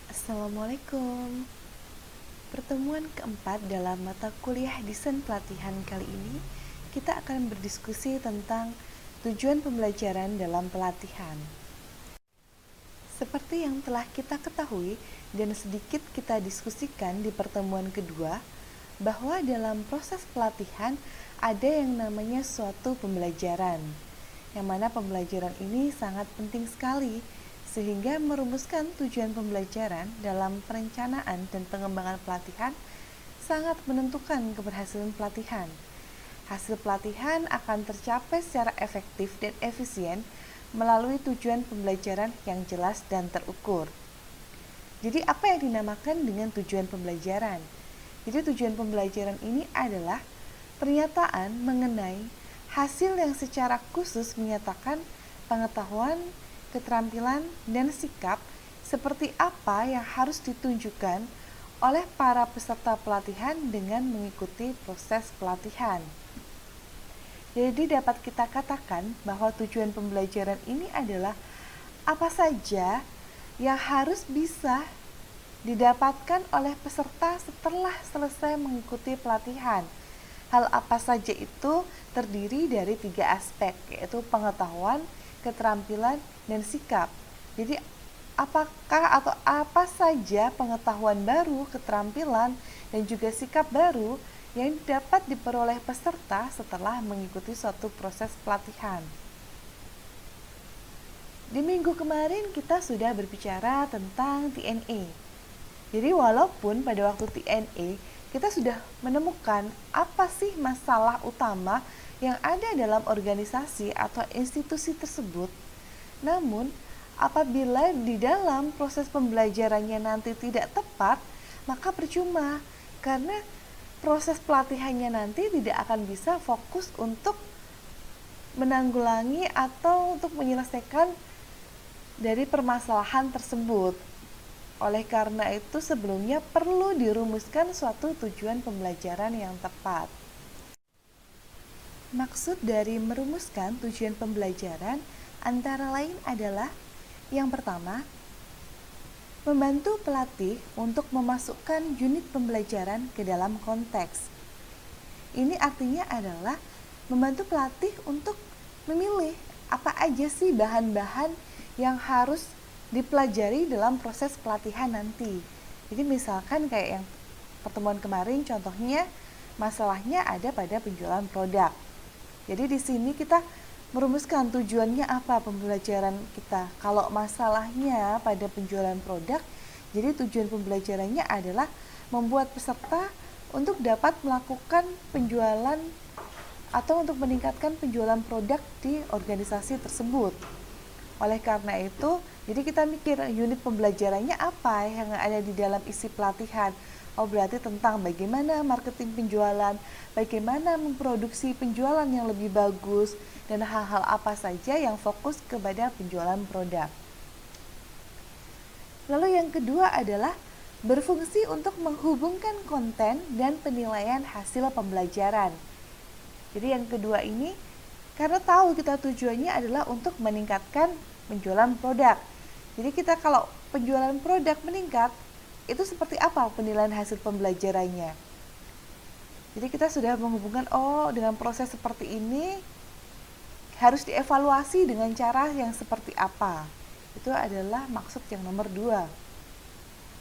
Assalamualaikum. Pertemuan keempat dalam mata kuliah desain pelatihan kali ini, kita akan berdiskusi tentang tujuan pembelajaran dalam pelatihan. Seperti yang telah kita ketahui dan sedikit kita diskusikan di pertemuan kedua, bahwa dalam proses pelatihan ada yang namanya suatu pembelajaran, yang mana pembelajaran ini sangat penting sekali sehingga merumuskan tujuan pembelajaran dalam perencanaan dan pengembangan pelatihan sangat menentukan keberhasilan pelatihan. Hasil pelatihan akan tercapai secara efektif dan efisien melalui tujuan pembelajaran yang jelas dan terukur. Jadi apa yang dinamakan dengan tujuan pembelajaran? Jadi tujuan pembelajaran ini adalah pernyataan mengenai hasil yang secara khusus menyatakan pengetahuan, keterampilan, dan sikap seperti apa yang harus ditunjukkan oleh para peserta pelatihan dengan mengikuti proses pelatihan. Jadi dapat kita katakan bahwa tujuan pembelajaran ini adalah apa saja yang harus bisa didapatkan oleh peserta setelah selesai mengikuti pelatihan. Hal apa saja itu terdiri dari 3 aspek, yaitu pengetahuan, keterampilan, dan sikap. Jadi apakah atau apa saja pengetahuan baru, keterampilan, dan juga sikap baru yang dapat diperoleh peserta setelah mengikuti suatu proses pelatihan. Di minggu kemarin kita sudah berbicara tentang TNA. Jadi walaupun pada waktu TNA kita sudah menemukan apa sih masalah utama yang ada dalam organisasi atau institusi tersebut, namun apabila di dalam proses pembelajarannya nanti tidak tepat, maka percuma, karena proses pelatihannya nanti tidak akan bisa fokus untuk menanggulangi atau untuk menyelesaikan dari permasalahan tersebut. Oleh karena itu sebelumnya perlu dirumuskan suatu tujuan pembelajaran yang tepat. Maksud dari merumuskan tujuan pembelajaran antara lain adalah yang pertama, membantu pelatih untuk memasukkan unit pembelajaran ke dalam konteks. Ini artinya adalah membantu pelatih untuk memilih apa aja sih bahan-bahan yang harus dipelajari dalam proses pelatihan nanti. Jadi misalkan kayak yang pertemuan kemarin contohnya masalahnya ada pada penjualan produk. Jadi di sini kita merumuskan tujuannya apa pembelajaran kita. Kalau masalahnya pada penjualan produk, jadi tujuan pembelajarannya adalah membuat peserta untuk dapat melakukan penjualan atau untuk meningkatkan penjualan produk di organisasi tersebut. Oleh karena itu, jadi kita mikir unit pembelajarannya apa yang ada di dalam isi pelatihan. Oh, berarti tentang bagaimana marketing penjualan, bagaimana memproduksi penjualan yang lebih bagus, dan hal-hal apa saja yang fokus kepada penjualan produk. Lalu yang kedua adalah berfungsi untuk menghubungkan konten dan penilaian hasil pembelajaran. Jadi yang kedua ini, karena tahu kita tujuannya adalah untuk meningkatkan penjualan produk. Jadi kita kalau penjualan produk meningkat, itu seperti apa penilaian hasil pembelajarannya. Jadi kita sudah menghubungkan, oh dengan proses seperti ini harus dievaluasi dengan cara yang seperti apa. Itu adalah maksud yang nomor 2.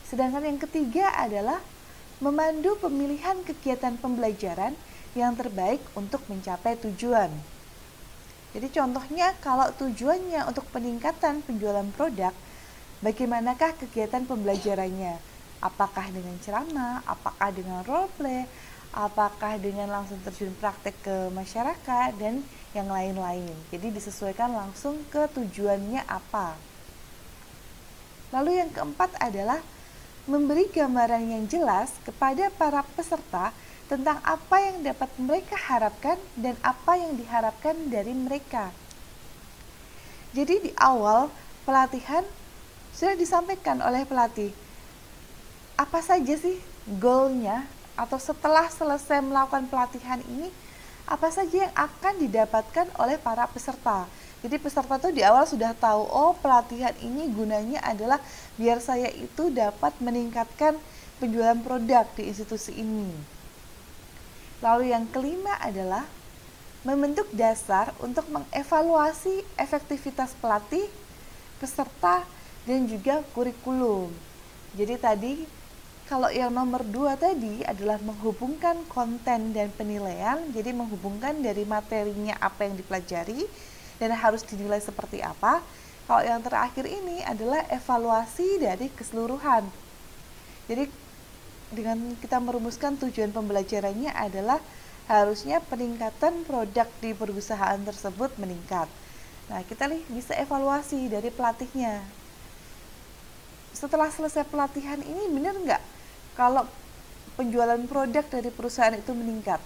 Sedangkan yang ketiga adalah memandu pemilihan kegiatan pembelajaran yang terbaik untuk mencapai tujuan. Jadi contohnya kalau tujuannya untuk peningkatan penjualan produk, bagaimanakah kegiatan pembelajarannya? Apakah dengan ceramah, apakah dengan role play, apakah dengan langsung terjun praktek ke masyarakat, dan yang lain-lain. Jadi disesuaikan langsung ke tujuannya apa. Lalu yang keempat adalah memberi gambaran yang jelas kepada para peserta tentang apa yang dapat mereka harapkan dan apa yang diharapkan dari mereka. Jadi di awal pelatihan sudah disampaikan oleh pelatih apa saja sih goalnya, atau setelah selesai melakukan pelatihan ini apa saja yang akan didapatkan oleh para peserta. Jadi peserta tuh di awal sudah tahu, oh pelatihan ini gunanya adalah biar saya itu dapat meningkatkan penjualan produk di institusi ini. Lalu yang kelima adalah membentuk dasar untuk mengevaluasi efektivitas pelatih, peserta, dan juga kurikulum. Jadi tadi kalau yang nomor 2 tadi adalah menghubungkan konten dan penilaian, jadi menghubungkan dari materinya apa yang dipelajari dan harus dinilai seperti apa. Kalau yang terakhir ini adalah evaluasi dari keseluruhan. Jadi dengan kita merumuskan tujuan pembelajarannya adalah harusnya peningkatan produk di perusahaan tersebut meningkat. Nah, kita bisa evaluasi dari pelatihnya. Setelah selesai pelatihan ini benar nggak kalau penjualan produk dari perusahaan itu meningkat?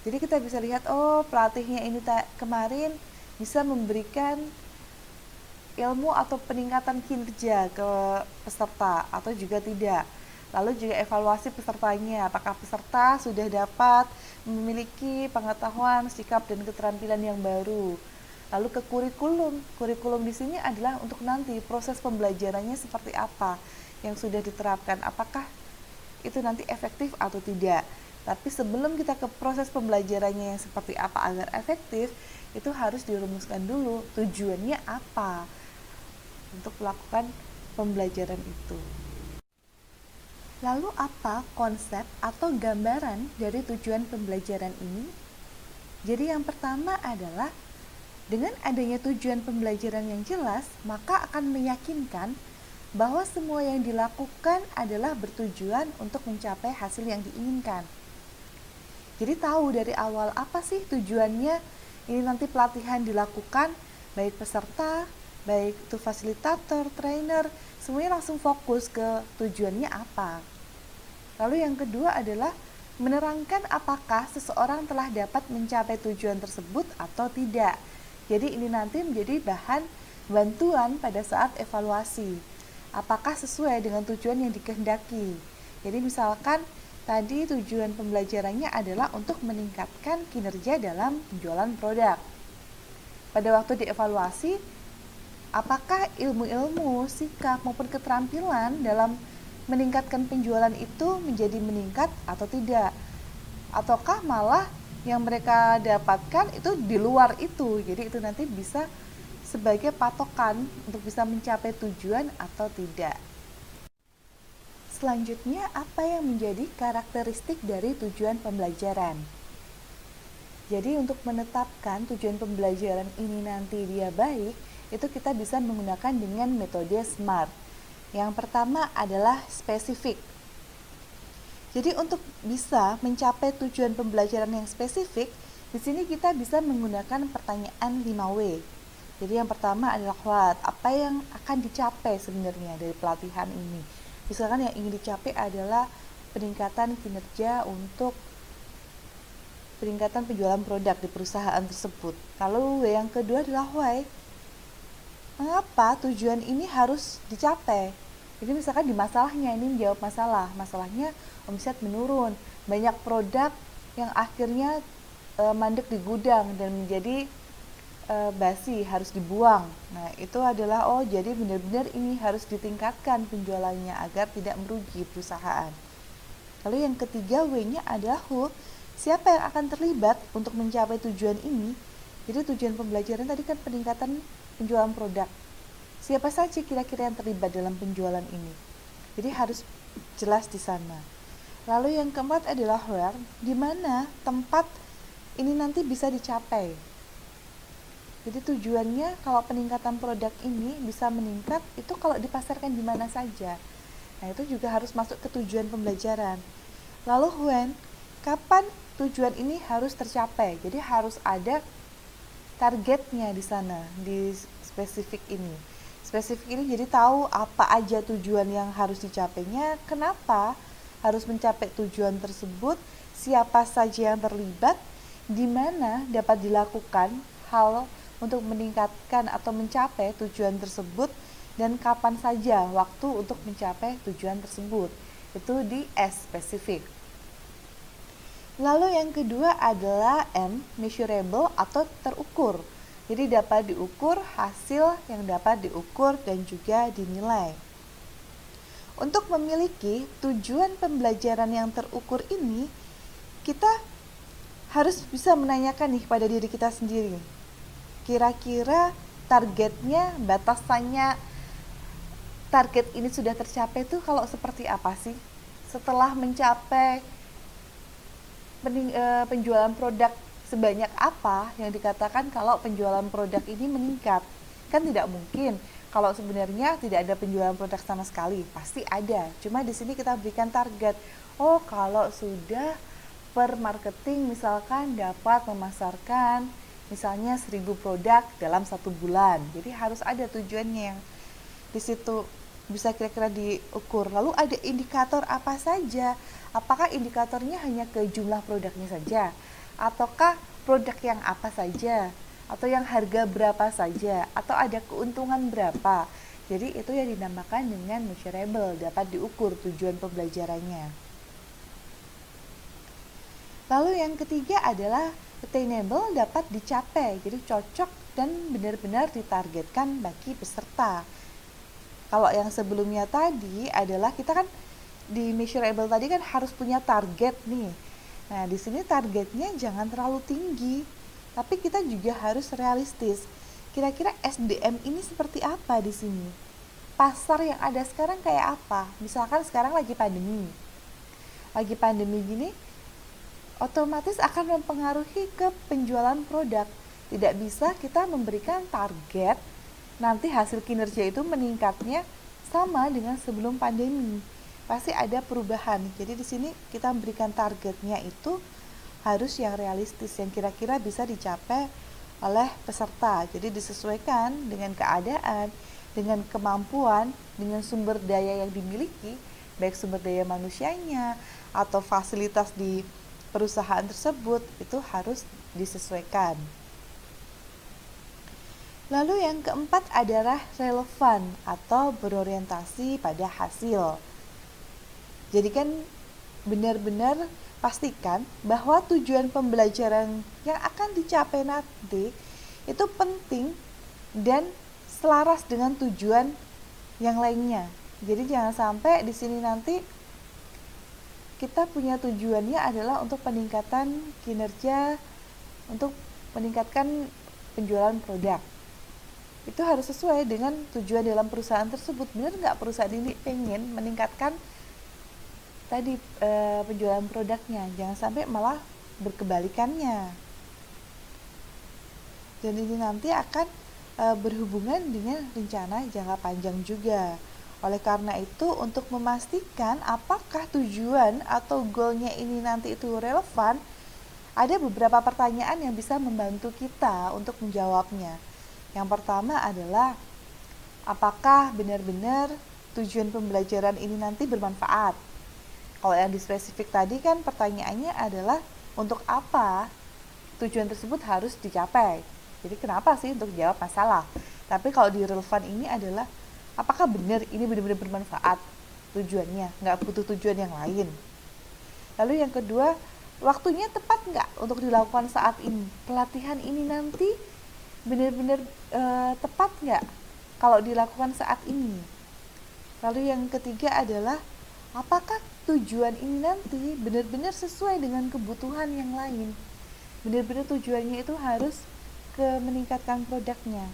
Jadi kita bisa lihat, oh pelatihnya ini kemarin bisa memberikan ilmu atau peningkatan kinerja ke peserta atau juga tidak. Lalu juga evaluasi pesertanya, apakah peserta sudah dapat memiliki pengetahuan, sikap, dan keterampilan yang baru. Lalu ke kurikulum. Kurikulum di sini adalah untuk nanti proses pembelajarannya seperti apa yang sudah diterapkan, apakah itu nanti efektif atau tidak. Tapi sebelum kita ke proses pembelajarannya yang seperti apa agar efektif, itu harus dirumuskan dulu tujuannya apa untuk melakukan pembelajaran itu. Lalu apa konsep atau gambaran dari tujuan pembelajaran ini? Jadi yang pertama adalah dengan adanya tujuan pembelajaran yang jelas, maka akan meyakinkan bahwa semua yang dilakukan adalah bertujuan untuk mencapai hasil yang diinginkan. Jadi tahu dari awal apa sih tujuannya ini nanti pelatihan dilakukan, baik peserta, baik itu fasilitator, trainer, semuanya langsung fokus ke tujuannya apa. Lalu yang kedua adalah menerangkan apakah seseorang telah dapat mencapai tujuan tersebut atau tidak. Jadi ini nanti menjadi bahan bantuan pada saat evaluasi. Apakah sesuai dengan tujuan yang dikehendaki. Jadi misalkan tadi tujuan pembelajarannya adalah untuk meningkatkan kinerja dalam penjualan produk. Pada waktu dievaluasi, apakah ilmu-ilmu, sikap maupun keterampilan dalam meningkatkan penjualan itu menjadi meningkat atau tidak? Ataukah malah yang mereka dapatkan itu di luar itu? Jadi itu nanti bisa sebagai patokan untuk bisa mencapai tujuan atau tidak. Selanjutnya, apa yang menjadi karakteristik dari tujuan pembelajaran? Jadi untuk menetapkan tujuan pembelajaran ini nanti dia baik, itu kita bisa menggunakan dengan metode SMART. Yang pertama adalah spesifik. Jadi untuk bisa mencapai tujuan pembelajaran yang spesifik, di sini kita bisa menggunakan pertanyaan 5W. Jadi yang pertama adalah what, apa yang akan dicapai sebenarnya dari pelatihan ini. Misalkan yang ingin dicapai adalah peningkatan kinerja untuk peningkatan penjualan produk di perusahaan tersebut. Lalu yang kedua adalah why. Mengapa tujuan ini harus dicapai? Jadi misalkan di masalahnya ini menjawab masalah. Masalahnya omset menurun, banyak produk yang akhirnya mandek di gudang dan menjadi basi, harus dibuang. Nah, itu adalah jadi benar-benar ini harus ditingkatkan penjualannya agar tidak merugi perusahaan. Lalu yang ketiga W-nya adalah who, siapa yang akan terlibat untuk mencapai tujuan ini. Jadi tujuan pembelajaran tadi kan peningkatan penjualan produk. Siapa saja kira-kira yang terlibat dalam penjualan ini. Jadi harus jelas di sana. Lalu yang keempat adalah where, di mana tempat ini nanti bisa dicapai. Jadi tujuannya kalau peningkatan produk ini bisa meningkat itu kalau dipasarkan di mana saja. Nah, itu juga harus masuk ke tujuan pembelajaran. Lalu when, kapan tujuan ini harus tercapai? Jadi harus ada targetnya di sana, di spesifik ini. Spesifik ini jadi tahu apa aja tujuan yang harus dicapainya, kenapa harus mencapai tujuan tersebut, siapa saja yang terlibat, di mana dapat dilakukan hal untuk meningkatkan atau mencapai tujuan tersebut, dan kapan saja waktu untuk mencapai tujuan tersebut. Itu di S, spesifik. Lalu yang kedua adalah M, measurable atau terukur. Jadi dapat diukur hasil yang dapat diukur dan juga dinilai. Untuk memiliki tujuan pembelajaran yang terukur ini, kita harus bisa menanyakan nih pada diri kita sendiri. Kira-kira targetnya, batasannya, target ini sudah tercapai tuh kalau seperti apa sih? Setelah mencapai penjualan produk sebanyak apa yang dikatakan kalau penjualan produk ini meningkat? Kan tidak mungkin kalau sebenarnya tidak ada penjualan produk sama sekali, pasti ada. Cuma di sini kita berikan target. Oh, kalau sudah per marketing misalkan dapat memasarkan misalnya 1000 produk dalam 1 bulan. Jadi harus ada tujuannya yang di situ bisa kira-kira diukur. Lalu ada indikator apa saja? Apakah indikatornya hanya ke jumlah produknya saja? Ataukah produk yang apa saja? Atau yang harga berapa saja? Atau ada keuntungan berapa? Jadi itu yang dinamakan dengan measurable, dapat diukur tujuan pembelajarannya. Lalu yang ketiga adalah attainable, dapat dicapai. Jadi cocok dan benar-benar ditargetkan bagi peserta. Kalau yang sebelumnya tadi adalah kita kan di measurable tadi kan harus punya target nih. Nah, di sini targetnya jangan terlalu tinggi, tapi kita juga harus realistis. Kira-kira SDM ini seperti apa di sini? Pasar yang ada sekarang kayak apa? Misalkan sekarang lagi pandemi. Lagi pandemi gini, otomatis akan mempengaruhi ke penjualan produk. Tidak bisa kita memberikan target nanti hasil kinerja itu meningkatnya sama dengan sebelum pandemi. Pasti ada perubahan. Jadi di sini kita memberikan targetnya itu harus yang realistis, yang kira-kira bisa dicapai oleh peserta. Jadi disesuaikan dengan keadaan, dengan kemampuan, dengan sumber daya yang dimiliki, baik sumber daya manusianya atau fasilitas di perusahaan tersebut, itu harus disesuaikan. Lalu yang keempat adalah relevan atau berorientasi pada hasil. Jadi kan benar-benar pastikan bahwa tujuan pembelajaran yang akan dicapai nanti itu penting dan selaras dengan tujuan yang lainnya. Jadi jangan sampai di sini nanti kita punya tujuannya adalah untuk peningkatan kinerja, untuk meningkatkan penjualan produk. Itu harus sesuai dengan tujuan dalam perusahaan tersebut. Benar nggak perusahaan ini pengen meningkatkan tadi penjualan produknya? Jangan sampai malah berkebalikannya. Dan ini nanti akan berhubungan dengan rencana jangka panjang juga. Oleh karena itu, untuk memastikan apakah tujuan atau goalnya ini nanti itu relevan, ada beberapa pertanyaan yang bisa membantu kita untuk menjawabnya. Yang pertama adalah, apakah benar-benar tujuan pembelajaran ini nanti bermanfaat? Kalau yang di spesifik tadi kan pertanyaannya adalah untuk apa tujuan tersebut harus dicapai. Jadi kenapa sih untuk jawab masalah. Tapi kalau di relevan ini adalah apakah benar ini benar-benar bermanfaat tujuannya, nggak butuh tujuan yang lain. Lalu yang kedua, waktunya tepat nggak untuk dilakukan saat ini? Pelatihan ini nanti benar-benar tepat nggak kalau dilakukan saat ini? Lalu yang ketiga adalah apakah tujuan ini nanti benar-benar sesuai dengan kebutuhan yang lain? Benar-benar tujuannya itu harus ke meningkatkan produknya.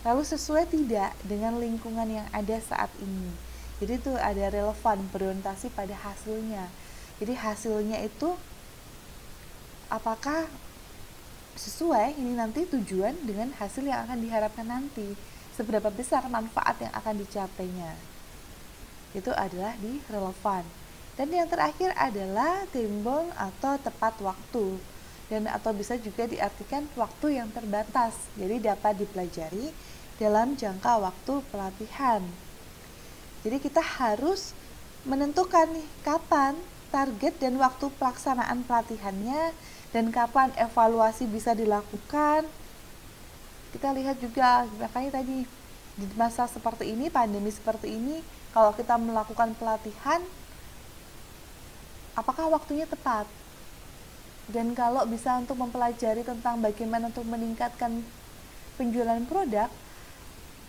Lalu sesuai tidak dengan lingkungan yang ada saat ini? Jadi itu ada relevan, berorientasi pada hasilnya. Jadi hasilnya itu apakah sesuai ini nanti tujuan dengan hasil yang akan diharapkan nanti? Seberapa besar manfaat yang akan dicapainya? Itu adalah di relevan. Dan yang terakhir adalah timbang atau tepat waktu, dan atau bisa juga diartikan waktu yang terbatas, jadi dapat dipelajari dalam jangka waktu pelatihan. Jadi kita harus menentukan nih kapan target dan waktu pelaksanaan pelatihannya, dan kapan evaluasi bisa dilakukan. Kita lihat juga, makanya tadi di masa seperti ini, pandemi seperti ini, kalau kita melakukan pelatihan, apakah waktunya tepat? Dan kalau bisa untuk mempelajari tentang bagaimana untuk meningkatkan penjualan produk,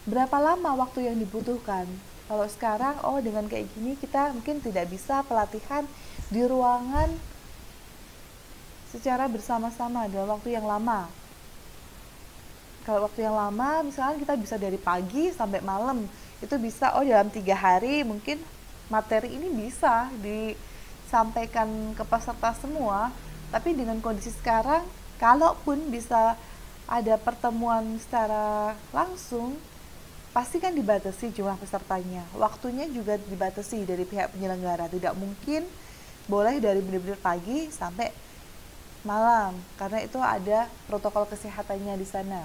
berapa lama waktu yang dibutuhkan. Kalau sekarang, dengan kayak gini kita mungkin tidak bisa pelatihan di ruangan secara bersama-sama dalam waktu yang lama. Kalau waktu yang lama, misalkan kita bisa dari pagi sampai malam, itu bisa dalam 3 hari mungkin materi ini bisa disampaikan ke peserta semua. Tapi dengan kondisi sekarang, kalaupun bisa ada pertemuan secara langsung, pasti kan dibatasi jumlah pesertanya. Waktunya juga dibatasi dari pihak penyelenggara. Tidak mungkin boleh dari benar-benar pagi sampai malam, karena itu ada protokol kesehatannya di sana.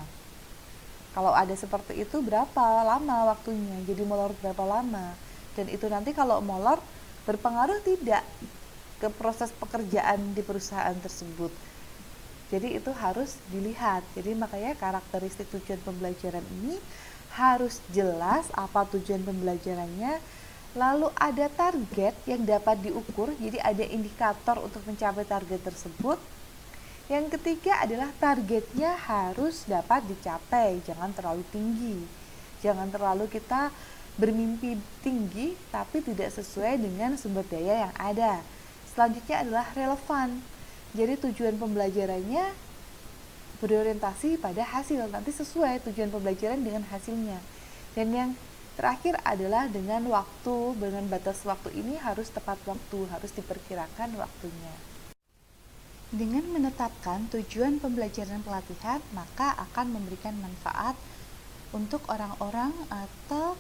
Kalau ada seperti itu, berapa lama waktunya? Jadi molor berapa lama? Dan itu nanti kalau molor berpengaruh tidak ke proses pekerjaan di perusahaan tersebut. Jadi itu harus dilihat. Jadi makanya karakteristik tujuan pembelajaran ini harus jelas apa tujuan pembelajarannya, lalu ada target yang dapat diukur, jadi ada indikator untuk mencapai target tersebut. Yang ketiga adalah targetnya harus dapat dicapai, jangan terlalu tinggi. Jangan terlalu kita bermimpi tinggi tapi tidak sesuai dengan sumber daya yang ada. Selanjutnya adalah relevan. Jadi tujuan pembelajarannya berorientasi pada hasil, nanti sesuai tujuan pembelajaran dengan hasilnya. Dan yang terakhir adalah dengan waktu, dengan batas waktu ini harus tepat waktu, harus diperkirakan waktunya. Dengan menetapkan tujuan pembelajaran pelatihan, maka akan memberikan manfaat untuk orang-orang atau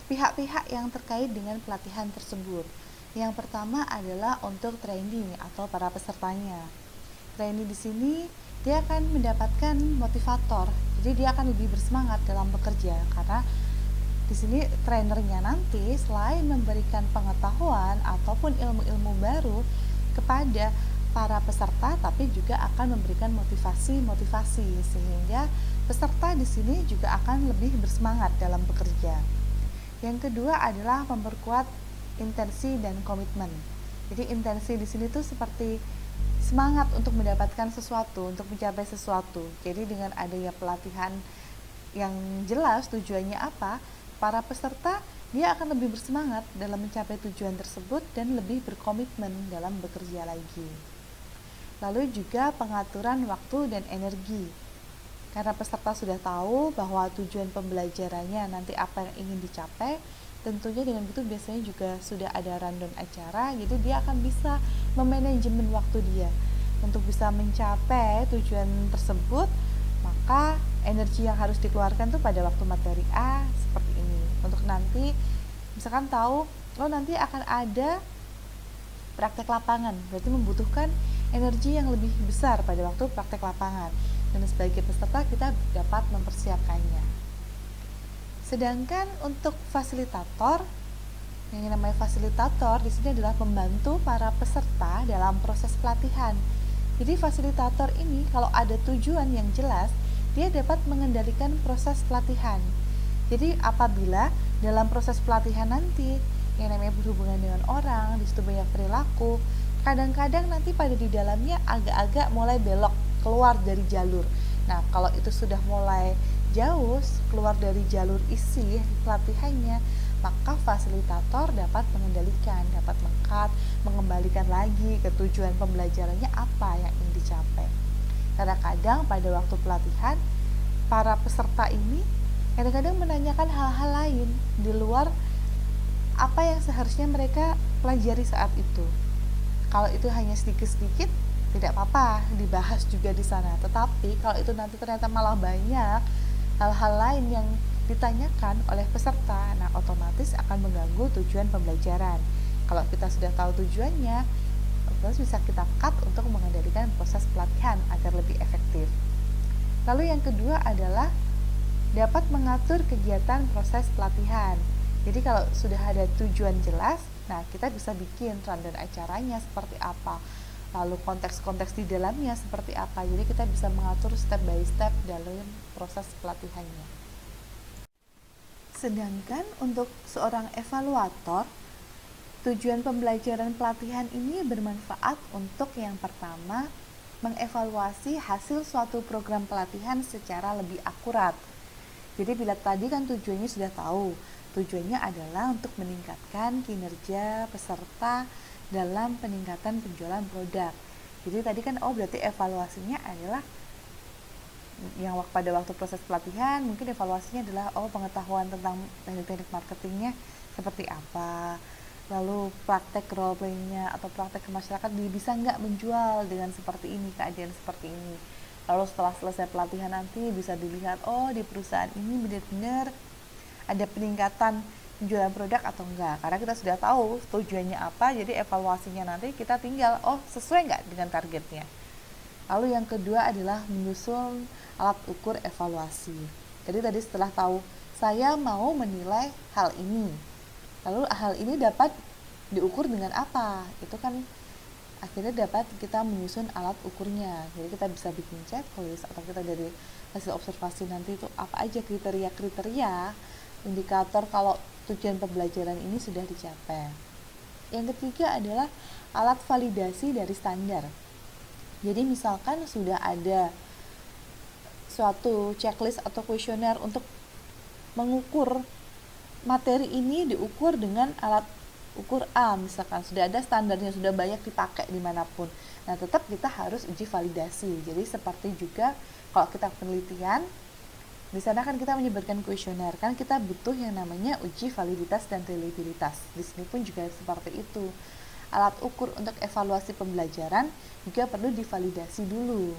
pihak-pihak yang terkait dengan pelatihan tersebut. Yang pertama adalah untuk trainee atau para pesertanya. Trainee di sini dia akan mendapatkan motivator, jadi dia akan lebih bersemangat dalam bekerja, karena di sini trainernya nanti selain memberikan pengetahuan ataupun ilmu-ilmu baru kepada para peserta, tapi juga akan memberikan motivasi sehingga peserta di sini juga akan lebih bersemangat dalam bekerja. Yang kedua adalah memperkuat intensi dan komitmen. Jadi intensi di sini tuh seperti semangat untuk mendapatkan sesuatu, untuk mencapai sesuatu. Jadi dengan adanya pelatihan yang jelas tujuannya apa, para peserta dia akan lebih bersemangat dalam mencapai tujuan tersebut dan lebih berkomitmen dalam bekerja lagi. Lalu juga pengaturan waktu dan energi. Karena peserta sudah tahu bahwa tujuan pembelajarannya nanti apa yang ingin dicapai, tentunya dengan itu biasanya juga sudah ada rundown acara, jadi dia akan bisa memanajemen waktu dia untuk bisa mencapai tujuan tersebut. Maka energi yang harus dikeluarkan tuh pada waktu materi A seperti ini. Untuk nanti misalkan tahu nanti akan ada praktek lapangan, berarti membutuhkan energi yang lebih besar pada waktu praktek lapangan, dan sebagai peserta kita dapat mempersiapkannya. Sedangkan untuk fasilitator, yang namanya fasilitator di sini adalah membantu para peserta dalam proses pelatihan. Jadi fasilitator ini kalau ada tujuan yang jelas, dia dapat mengendalikan proses pelatihan. Jadi apabila dalam proses pelatihan nanti yang namanya berhubungan dengan orang, di situ banyak perilaku, kadang-kadang nanti pada di dalamnya agak-agak mulai belok keluar dari jalur. Nah, kalau itu sudah mulai jauh keluar dari jalur isi pelatihannya, maka fasilitator dapat mengendalikan, dapat mengembalikan lagi ke tujuan pembelajarannya apa yang ingin dicapai. Kadang-kadang pada waktu pelatihan, para peserta ini kadang-kadang menanyakan hal-hal lain di luar apa yang seharusnya mereka pelajari saat itu. Kalau itu hanya sedikit-sedikit, tidak apa-apa dibahas juga di sana. Tetapi kalau itu nanti ternyata malah banyak hal-hal lain yang ditanyakan oleh peserta, nah otomatis akan mengganggu tujuan pembelajaran. Kalau kita sudah tahu tujuannya, terus bisa kita cut untuk mengendalikan proses pelatihan agar lebih efektif. Lalu yang kedua adalah dapat mengatur kegiatan proses pelatihan. Jadi kalau sudah ada tujuan jelas, nah kita bisa bikin rundown acaranya seperti apa, lalu konteks-konteks di dalamnya seperti apa. Jadi kita bisa mengatur step by step dalam proses pelatihannya. Sedangkan untuk seorang evaluator, tujuan pembelajaran pelatihan ini bermanfaat untuk yang pertama, mengevaluasi hasil suatu program pelatihan secara lebih akurat. Jadi bila tadi kan tujuannya sudah tahu, tujuannya adalah untuk meningkatkan kinerja peserta dalam peningkatan penjualan produk. Jadi tadi kan berarti evaluasinya adalah yang pada waktu proses pelatihan mungkin evaluasinya adalah pengetahuan tentang teknik-teknik marketingnya seperti apa, lalu praktek role playnya atau praktek ke masyarakat bisa nggak menjual dengan seperti ini, keadaan seperti ini. Lalu setelah selesai pelatihan nanti bisa dilihat di perusahaan ini benar-benar ada peningkatan penjualan produk atau enggak, karena kita sudah tahu tujuannya apa. Jadi evaluasinya nanti kita tinggal sesuai nggak dengan targetnya. Lalu yang kedua adalah menyusun alat ukur evaluasi. Jadi tadi setelah tahu saya mau menilai hal ini, lalu hal ini dapat diukur dengan apa, itu kan akhirnya dapat kita menyusun alat ukurnya. Jadi kita bisa bikin checklist atau kita dari hasil observasi nanti itu apa aja kriteria-kriteria indikator kalau tujuan pembelajaran ini sudah dicapai. Yang ketiga adalah alat validasi dari standar. Jadi misalkan sudah ada suatu checklist atau kuesioner untuk mengukur materi ini diukur dengan alat ukur A, misalkan sudah ada standarnya, sudah banyak dipakai dimanapun. Nah tetap kita harus uji validasi. Jadi seperti juga kalau kita penelitian, di sana kan kita menyebutkan kuesioner, kan kita butuh yang namanya uji validitas dan reliabilitas. Di sini pun juga seperti itu. Alat ukur untuk evaluasi pembelajaran juga perlu divalidasi dulu.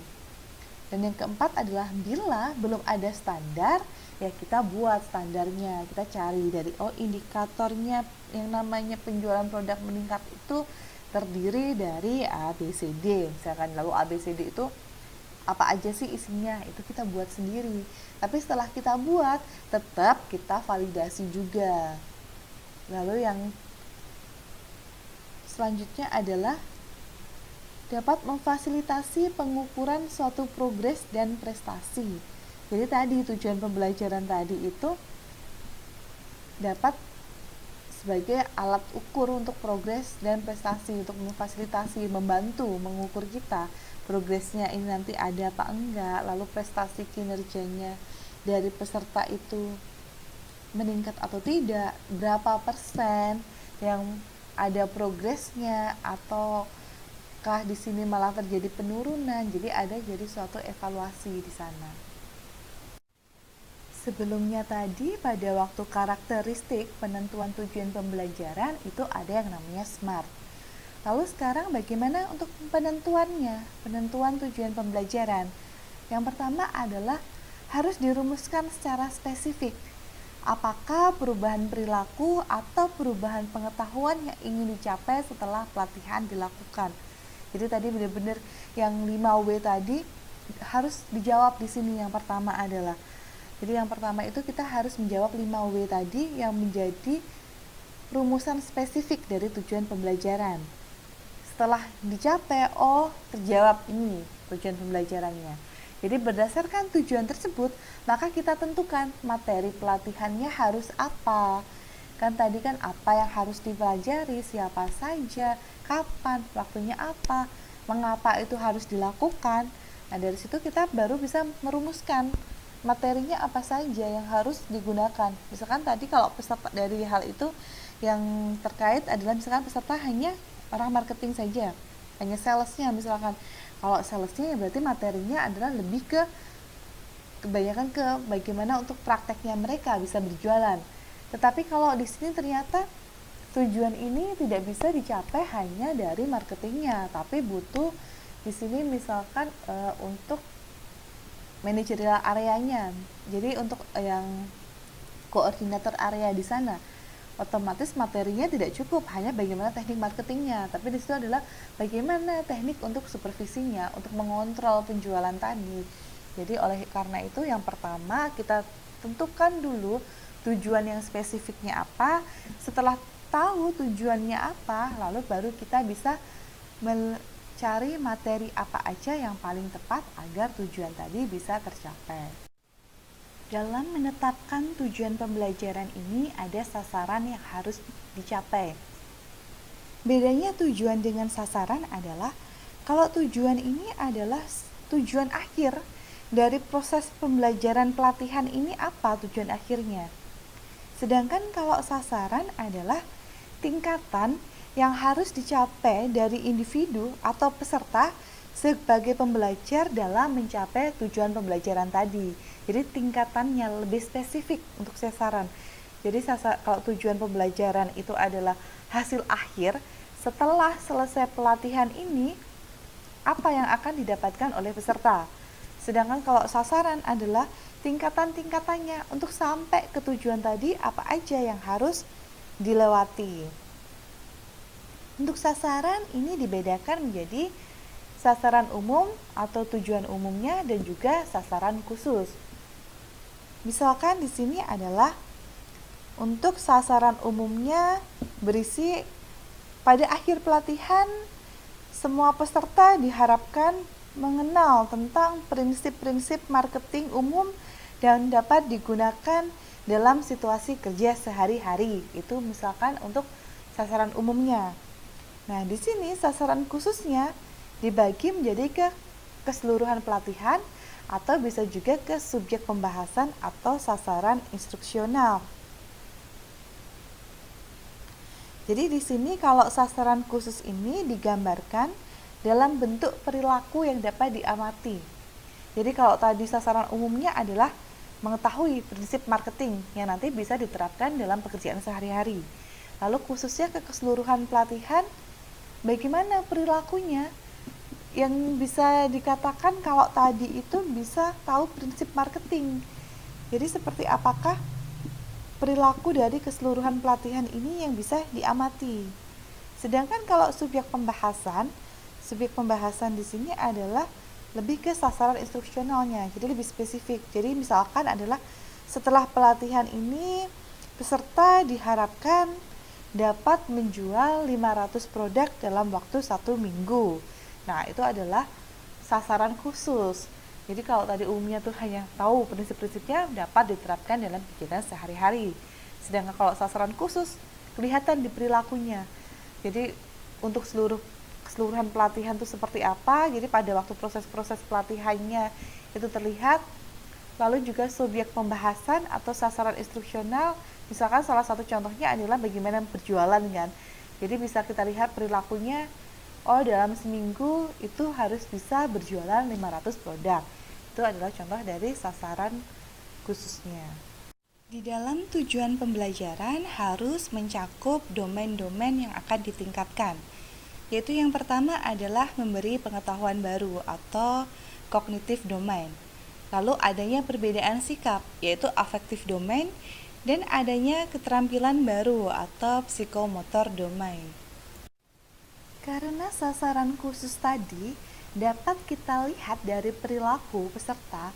Dan yang keempat adalah bila belum ada standar, ya kita buat standarnya. Kita cari dari indikatornya yang namanya penjualan produk meningkat itu terdiri dari A, B, C, D misalkan. Lalu A, B, C, D itu apa aja sih isinya, itu kita buat sendiri. Tapi setelah kita buat, tetap kita validasi juga. Lalu yang selanjutnya adalah dapat memfasilitasi pengukuran suatu progres dan prestasi. Jadi tadi tujuan pembelajaran tadi itu dapat sebagai alat ukur untuk progres dan prestasi, untuk memfasilitasi, membantu mengukur kita progresnya ini nanti ada apa enggak, lalu prestasi kinerjanya dari peserta itu meningkat atau tidak, berapa persen yang ada progresnya atau di sini malah terjadi penurunan. Jadi ada jadi suatu evaluasi di sana. Sebelumnya tadi pada waktu karakteristik penentuan tujuan pembelajaran itu ada yang namanya SMART. Lalu sekarang bagaimana untuk penentuannya? Penentuan tujuan pembelajaran. Yang pertama adalah harus dirumuskan secara spesifik. Apakah perubahan perilaku atau perubahan pengetahuan yang ingin dicapai setelah pelatihan dilakukan? Jadi tadi benar-benar yang 5W tadi harus dijawab di sini. Yang pertama adalah, jadi yang pertama itu kita harus menjawab 5W tadi yang menjadi rumusan spesifik dari tujuan pembelajaran. Setelah dicapai, terjawab ini tujuan pembelajarannya. Jadi berdasarkan tujuan tersebut, maka kita tentukan materi pelatihannya harus apa. Kan tadi kan apa yang harus dipelajari, siapa saja, kapan, waktunya apa, mengapa itu harus dilakukan. Nah dari situ kita baru bisa merumuskan materinya apa saja yang harus digunakan. Misalkan tadi kalau peserta dari hal itu yang terkait adalah misalkan peserta hanya orang marketing saja, hanya salesnya misalkan. Kalau salesnya ya berarti materinya adalah lebih ke kebanyakan ke bagaimana untuk prakteknya mereka bisa berjualan. Tetapi kalau di sini ternyata tujuan ini tidak bisa dicapai hanya dari marketingnya, tapi butuh di sini misalkan untuk manajerial areanya. Jadi untuk yang koordinator area di sana, otomatis materinya tidak cukup hanya bagaimana teknik marketingnya, tapi di situ adalah bagaimana teknik untuk supervisinya, untuk mengontrol penjualan tadi. Jadi oleh karena itu yang pertama kita tentukan dulu tujuan yang spesifiknya apa. Setelah tahu tujuannya apa, lalu baru kita bisa mencari materi apa aja yang paling tepat agar tujuan tadi bisa tercapai. Dalam menetapkan tujuan pembelajaran ini ada sasaran yang harus dicapai. Bedanya tujuan dengan sasaran adalah Kalau tujuan ini adalah tujuan akhir dari proses pembelajaran pelatihan ini, apa tujuan akhirnya. Sedangkan kalau sasaran adalah tingkatan yang harus dicapai dari individu atau peserta sebagai pembelajar dalam mencapai tujuan pembelajaran tadi. Jadi tingkatannya lebih spesifik untuk sasaran. Jadi kalau tujuan pembelajaran itu adalah hasil akhir, setelah selesai pelatihan ini, apa yang akan didapatkan oleh peserta. Sedangkan kalau sasaran adalah tingkatan-tingkatannya untuk sampai ke tujuan tadi, apa aja yang harus dilewati. Untuk sasaran ini dibedakan menjadi sasaran umum atau tujuan umumnya dan juga sasaran khusus. Misalkan di sini adalah untuk sasaran umumnya berisi pada akhir pelatihan semua peserta diharapkan mengenal tentang prinsip-prinsip marketing umum dan dapat digunakan dalam situasi kerja sehari-hari. Itu misalkan untuk sasaran umumnya. Nah, di sini sasaran khususnya dibagi menjadi ke keseluruhan pelatihan atau bisa juga ke subjek pembahasan atau sasaran instruksional. Jadi di sini kalau sasaran khusus ini digambarkan dalam bentuk perilaku yang dapat diamati. Jadi kalau tadi sasaran umumnya adalah mengetahui prinsip marketing yang nanti bisa diterapkan dalam pekerjaan sehari-hari. Lalu khususnya ke keseluruhan pelatihan, bagaimana perilakunya yang bisa dikatakan kalau tadi itu bisa tahu prinsip marketing. Jadi seperti apakah perilaku dari keseluruhan pelatihan ini yang bisa diamati. Sedangkan kalau subjek pembahasan di sini adalah lebih ke sasaran instruksionalnya, jadi lebih spesifik. Jadi misalkan adalah setelah pelatihan ini peserta diharapkan dapat menjual 500 produk dalam waktu 1 minggu. Nah, itu adalah sasaran khusus. Jadi kalau tadi umumnya tuh hanya tahu prinsip-prinsipnya dapat diterapkan dalam kegiatan sehari-hari. Sedangkan kalau sasaran khusus kelihatan di perilakunya. Jadi untuk keseluruhan pelatihan itu seperti apa, jadi pada waktu proses-proses pelatihannya itu terlihat. Lalu juga subjek pembahasan atau sasaran instruksional, misalkan salah satu contohnya adalah bagaimana berjualan kan. Jadi bisa kita lihat perilakunya, dalam seminggu itu harus bisa berjualan 500 produk. Itu adalah contoh dari sasaran khususnya. Di dalam tujuan pembelajaran harus mencakup domain-domain yang akan ditingkatkan. Yaitu yang pertama adalah memberi pengetahuan baru atau cognitive domain. Lalu adanya perbedaan sikap, yaitu affective domain, dan adanya keterampilan baru atau psychomotor domain. Karena sasaran khusus tadi dapat kita lihat dari perilaku peserta,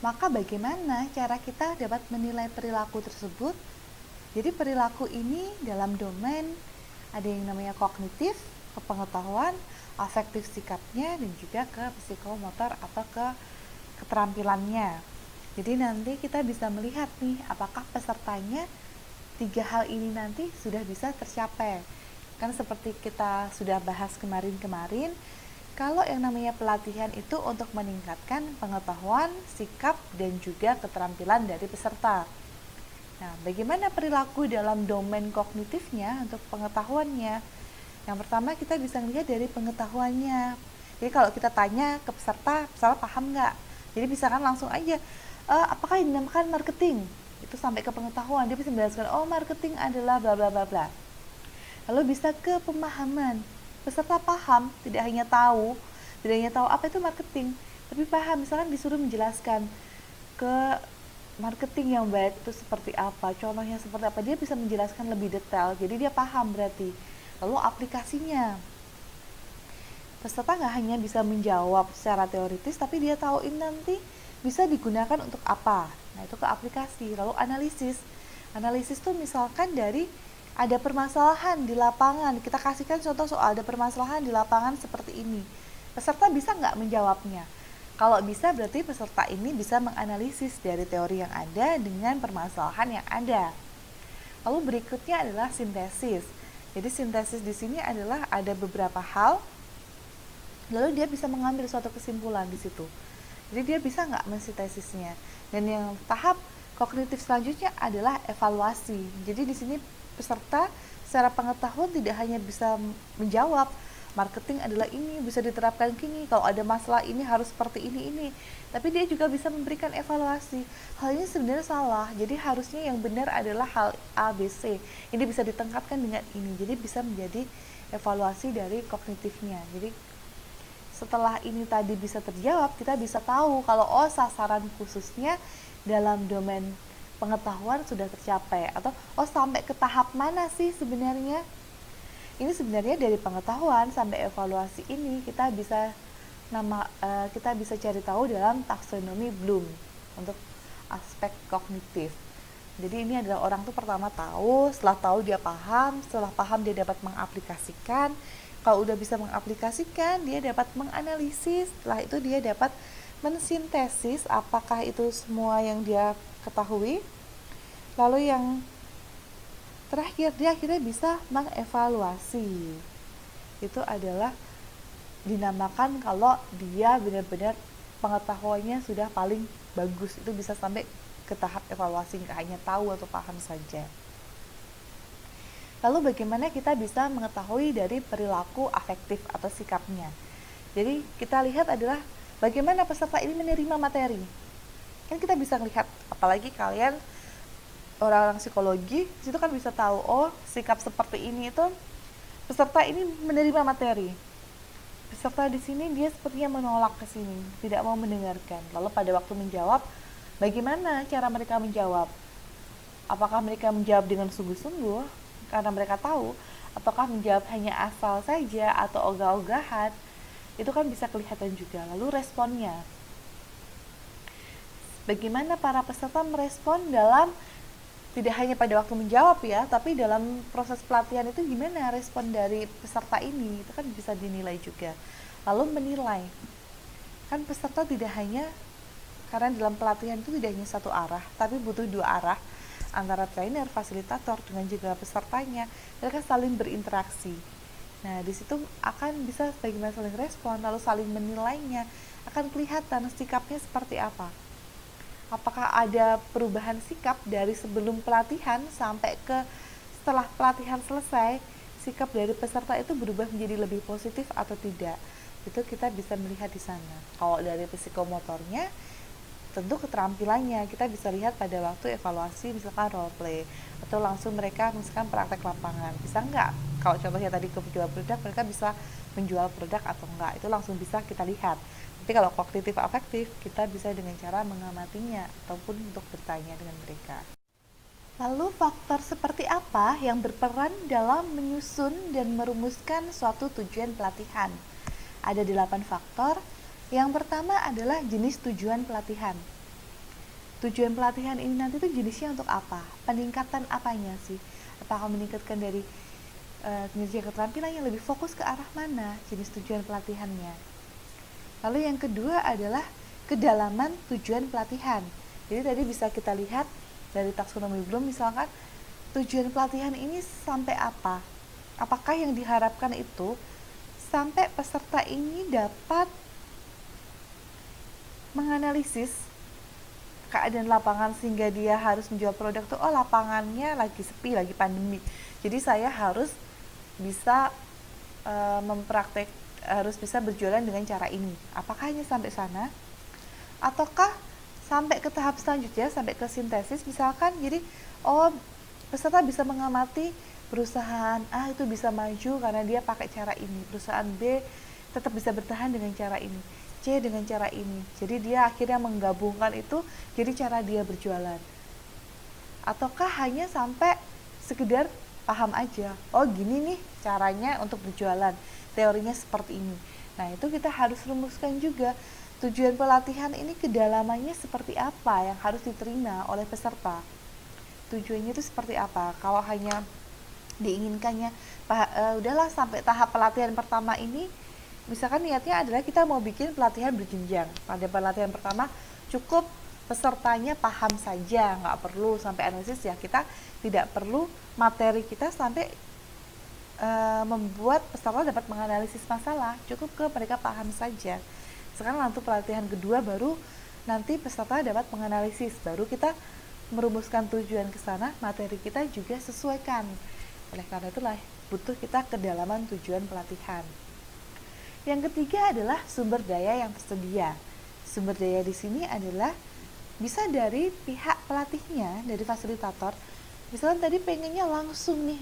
maka bagaimana cara kita dapat menilai perilaku tersebut? Jadi perilaku ini dalam domain ada yang namanya kognitif, ke pengetahuan, afektif sikapnya, dan juga ke psikomotor atau ke keterampilannya. Jadi nanti kita bisa melihat nih apakah pesertanya 3 hal ini nanti sudah bisa tercapai. Kan seperti kita sudah bahas kemarin-kemarin, kalau yang namanya pelatihan itu untuk meningkatkan pengetahuan, sikap, dan juga keterampilan dari peserta. Nah, bagaimana perilaku dalam domain kognitifnya untuk pengetahuannya? Yang pertama kita bisa melihat dari pengetahuannya. Jadi kalau kita tanya ke peserta paham nggak? Jadi bisa kan langsung aja, apakah yang dinamakan marketing? Itu sampai ke pengetahuan, dia bisa menjelaskan, marketing adalah bla bla bla bla. Lalu bisa ke pemahaman. Peserta paham, tidak hanya tahu apa itu marketing, tapi paham. Misalkan disuruh menjelaskan ke marketing yang baik itu seperti apa, contohnya seperti apa, dia bisa menjelaskan lebih detail. Jadi dia paham berarti. Lalu aplikasinya, peserta nggak hanya bisa menjawab secara teoritis, tapi dia tahu ini nanti bisa digunakan untuk apa. Nah, itu ke aplikasi. Lalu analisis tuh misalkan dari ada permasalahan di lapangan, kita kasihkan contoh soal ada permasalahan di lapangan seperti ini, peserta bisa nggak menjawabnya? Kalau bisa, berarti peserta ini bisa menganalisis dari teori yang ada dengan permasalahan yang ada. Lalu berikutnya adalah sintesis. Jadi sintesis di sini adalah ada beberapa hal Lalu dia bisa mengambil suatu kesimpulan di situ. Jadi dia bisa nggak mensintesisnya. Dan yang tahap kognitif selanjutnya adalah evaluasi. Jadi di sini peserta secara pengetahuan tidak hanya bisa menjawab, marketing adalah ini, bisa diterapkan kini, kalau ada masalah ini harus seperti ini, tapi dia juga bisa memberikan evaluasi. Hal ini sebenarnya salah, jadi harusnya yang benar adalah hal A, B, C. Ini bisa ditengkapkan dengan ini, jadi bisa menjadi evaluasi dari kognitifnya. Jadi setelah ini tadi bisa terjawab, kita bisa tahu kalau sasaran khususnya dalam domain pengetahuan sudah tercapai, atau sampai ke tahap mana sih sebenarnya. Ini sebenarnya dari pengetahuan sampai evaluasi ini kita bisa cari tahu dalam taksonomi Bloom untuk aspek kognitif. Jadi ini adalah orang tuh pertama tahu, setelah tahu dia paham, setelah paham dia dapat mengaplikasikan. Kalau udah bisa mengaplikasikan, dia dapat menganalisis, setelah itu dia dapat mensintesis apakah itu semua yang dia ketahui. Lalu yang terakhir, dia akhirnya bisa mengevaluasi. Itu adalah dinamakan kalau dia benar-benar pengetahuannya sudah paling bagus, itu bisa sampai ke tahap evaluasi, nggak hanya tahu atau paham saja. Lalu bagaimana kita bisa mengetahui dari perilaku afektif atau sikapnya? Jadi kita lihat adalah bagaimana peserta ini menerima materi. Kan kita bisa lihat, apalagi kalian orang-orang psikologi, situ kan bisa tahu, sikap seperti ini itu peserta ini menerima materi. Peserta di sini dia sepertinya menolak ke sini, tidak mau mendengarkan. Lalu pada waktu menjawab, bagaimana cara mereka menjawab? Apakah mereka menjawab dengan sungguh-sungguh karena mereka tahu, ataukah menjawab hanya asal saja atau ogah-ogahan? Itu kan bisa kelihatan juga. Lalu responnya, bagaimana para peserta merespon dalam tidak hanya pada waktu menjawab ya, tapi dalam proses pelatihan itu gimana respon dari peserta ini, itu kan bisa dinilai juga. Lalu menilai, kan peserta tidak hanya, karena dalam pelatihan itu tidak hanya satu arah, tapi butuh dua arah, antara trainer, fasilitator, dengan juga pesertanya. Mereka saling berinteraksi. Nah, di situ akan bisa bagaimana saling respon, lalu saling menilainya, akan kelihatan sikapnya seperti apa. Apakah ada perubahan sikap dari sebelum pelatihan sampai ke setelah pelatihan selesai, sikap dari peserta itu berubah menjadi lebih positif atau tidak. Itu kita bisa melihat di sana. Kalau dari psikomotornya, tentu keterampilannya kita bisa lihat pada waktu evaluasi, misalkan role play, atau langsung mereka misalkan praktek lapangan. Bisa enggak? Kalau contohnya tadi ke penjual produk, mereka bisa menjual produk atau enggak, itu langsung bisa kita lihat. Tapi kalau kognitif afektif, kita bisa dengan cara mengamatinya ataupun untuk bertanya dengan mereka. Lalu faktor seperti apa yang berperan dalam menyusun dan merumuskan suatu tujuan pelatihan? Ada 8 faktor. Yang pertama adalah jenis tujuan pelatihan. Tujuan pelatihan ini nanti tuh jenisnya untuk apa? Peningkatan apanya sih? Apakah meningkatkan dari kinerja keterampilan yang lebih fokus ke arah mana jenis tujuan pelatihannya? Lalu yang kedua adalah kedalaman tujuan pelatihan. Jadi tadi bisa kita lihat dari taksonomi Bloom, misalkan tujuan pelatihan ini sampai apa? Apakah yang diharapkan itu sampai peserta ini dapat menganalisis keadaan lapangan sehingga dia harus menjual produk tuh, lapangannya lagi sepi, lagi pandemi. Jadi saya harus bisa harus bisa berjualan dengan cara ini. Apakah hanya sampai sana? Ataukah sampai ke tahap selanjutnya, sampai ke sintesis misalkan, jadi peserta bisa mengamati perusahaan A itu bisa maju karena dia pakai cara ini, perusahaan B tetap bisa bertahan dengan cara ini, C dengan cara ini. Jadi dia akhirnya menggabungkan itu jadi cara dia berjualan. Ataukah hanya sampai sekedar paham aja, gini nih caranya untuk berjualan, teorinya seperti ini. Nah, itu kita harus rumuskan juga tujuan pelatihan ini kedalamannya seperti apa yang harus diterima oleh peserta. Tujuannya itu seperti apa? Kalau hanya diinginkannya udahlah sampai tahap pelatihan pertama ini, misalkan niatnya adalah kita mau bikin pelatihan berjenjang. Pada pelatihan pertama cukup pesertanya paham saja, nggak perlu sampai analisis ya. Kita tidak perlu materi kita sampai membuat peserta dapat menganalisis masalah, cukup ke mereka paham saja. Sekarang untuk pelatihan kedua baru nanti peserta dapat menganalisis, baru kita merumuskan tujuan ke sana, materi kita juga sesuaikan. Oleh karena itulah butuh kita kedalaman tujuan pelatihan. Yang ketiga adalah sumber daya yang tersedia. Sumber daya di sini adalah bisa dari pihak pelatihnya, dari fasilitator. Misalnya tadi pengennya langsung nih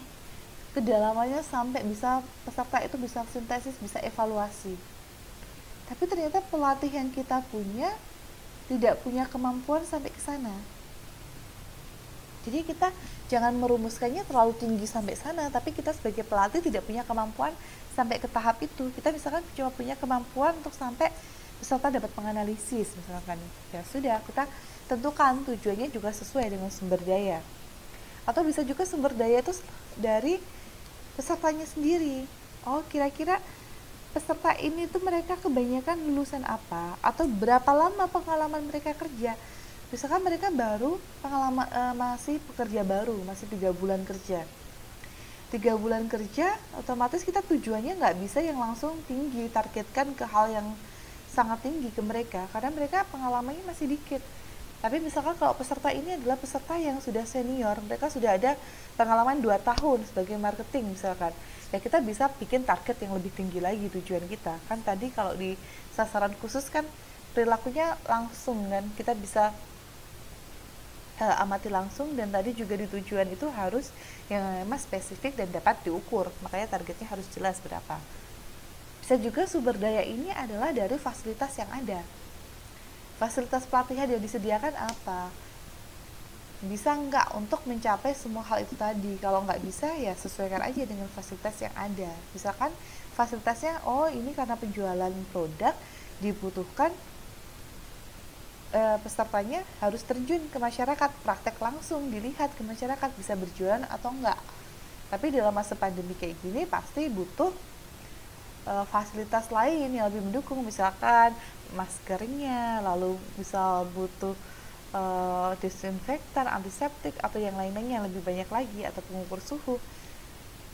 kedalamannya sampai bisa peserta itu bisa sintesis, bisa evaluasi. Tapi ternyata pelatih yang kita punya tidak punya kemampuan sampai ke sana. Jadi kita jangan merumuskannya terlalu tinggi sampai sana, tapi kita sebagai pelatih tidak punya kemampuan sampai ke tahap itu. Kita misalkan cuma punya kemampuan untuk sampai peserta dapat menganalisis misalkan. Ya sudah, kita tentukan tujuannya juga sesuai dengan sumber daya. Atau bisa juga sumber daya itu dari pesertanya sendiri. Oh, kira-kira peserta ini tuh mereka kebanyakan lulusan apa, atau berapa lama pengalaman mereka kerja. Misalkan mereka baru pengalaman masih pekerja baru, masih 3 bulan kerja. 3 bulan kerja, otomatis kita tujuannya nggak bisa yang langsung tinggi, targetkan ke hal yang sangat tinggi ke mereka, karena mereka pengalamannya masih dikit. Tapi misalkan kalau peserta ini adalah peserta yang sudah senior, mereka sudah ada pengalaman 2 tahun sebagai marketing misalkan, ya kita bisa bikin target yang lebih tinggi lagi tujuan kita. Kan tadi kalau di sasaran khusus kan perilakunya langsung kan, kita bisa amati langsung, dan tadi juga di tujuan itu harus yang memang spesifik dan dapat diukur, makanya targetnya harus jelas berapa. Bisa juga sumber daya ini adalah dari fasilitas yang ada. Fasilitas pelatihan yang disediakan apa? Bisa nggak untuk mencapai semua hal itu tadi? Kalau nggak bisa, ya sesuaikan aja dengan fasilitas yang ada. Misalkan fasilitasnya, oh ini karena penjualan produk dibutuhkan pesertanya harus terjun ke masyarakat, praktek langsung, dilihat ke masyarakat bisa berjualan atau enggak. Tapi dalam masa pandemi kayak gini pasti butuh fasilitas lain yang lebih mendukung, misalkan maskernya, lalu misal butuh disinfektan, antiseptik, atau yang lainnya yang lebih banyak lagi, atau pengukur suhu.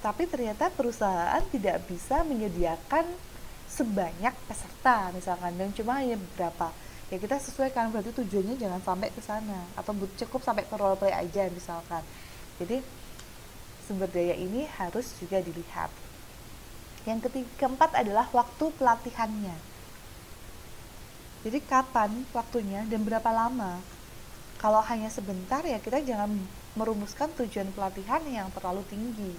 Tapi ternyata perusahaan tidak bisa menyediakan sebanyak peserta misalkan, dan cuma hanya beberapa. Ya kita sesuaikan, berarti tujuannya jangan sampai ke sana, atau cukup sampai ke role play aja misalkan. Jadi sumber daya ini harus juga dilihat. Yang keempat adalah waktu pelatihannya. Jadi kapan waktunya dan berapa lama. Kalau hanya sebentar, ya kita jangan merumuskan tujuan pelatihan yang terlalu tinggi.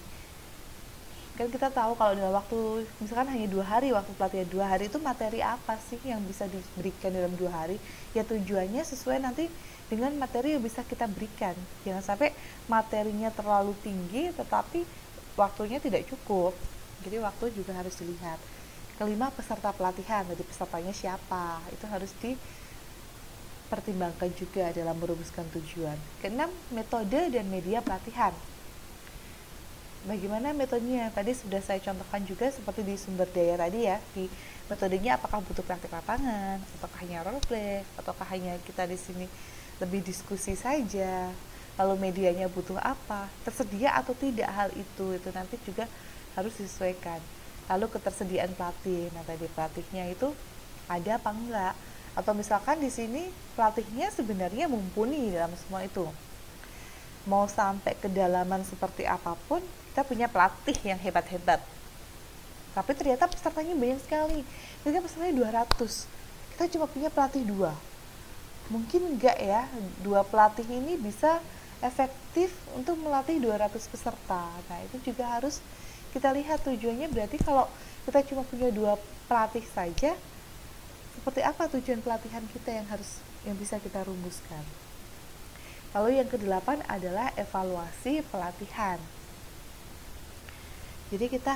Kan kita tahu kalau dalam waktu misalkan hanya 2 hari, waktu pelatihan 2 hari itu materi apa sih yang bisa diberikan dalam 2 hari, ya tujuannya sesuai nanti dengan materi yang bisa kita berikan. Jangan sampai materinya terlalu tinggi tetapi waktunya tidak cukup. Jadi waktu juga harus dilihat. Kelima, peserta pelatihan, jadi pesertanya siapa, itu harus dipertimbangkan juga dalam merumuskan tujuan. Keenam, metode dan media pelatihan. Bagaimana metodenya? Tadi sudah saya contohkan juga seperti di sumber daya tadi ya. Di metodenya apakah butuh praktik lapangan, ataukah hanya role play, ataukah hanya kita di sini lebih diskusi saja. Lalu medianya butuh apa? Tersedia atau tidak hal itu nanti juga harus disesuaikan. Lalu ketersediaan pelatih. Nah, tadi pelatihnya itu ada apa enggak? Atau misalkan di sini pelatihnya sebenarnya mumpuni dalam semua itu. Mau sampai kedalaman seperti apapun, kita punya pelatih yang hebat-hebat. Tapi ternyata pesertanya banyak sekali. Ternyata pesertanya 200. Kita cuma punya pelatih 2. Mungkin enggak ya, 2 pelatih ini bisa efektif untuk melatih 200 peserta. Nah, itu juga harus kita lihat tujuannya. Berarti kalau kita cuma punya 2 pelatih saja, seperti apa tujuan pelatihan kita yang bisa kita rumuskan. Lalu yang ke-8 adalah evaluasi pelatihan. Jadi kita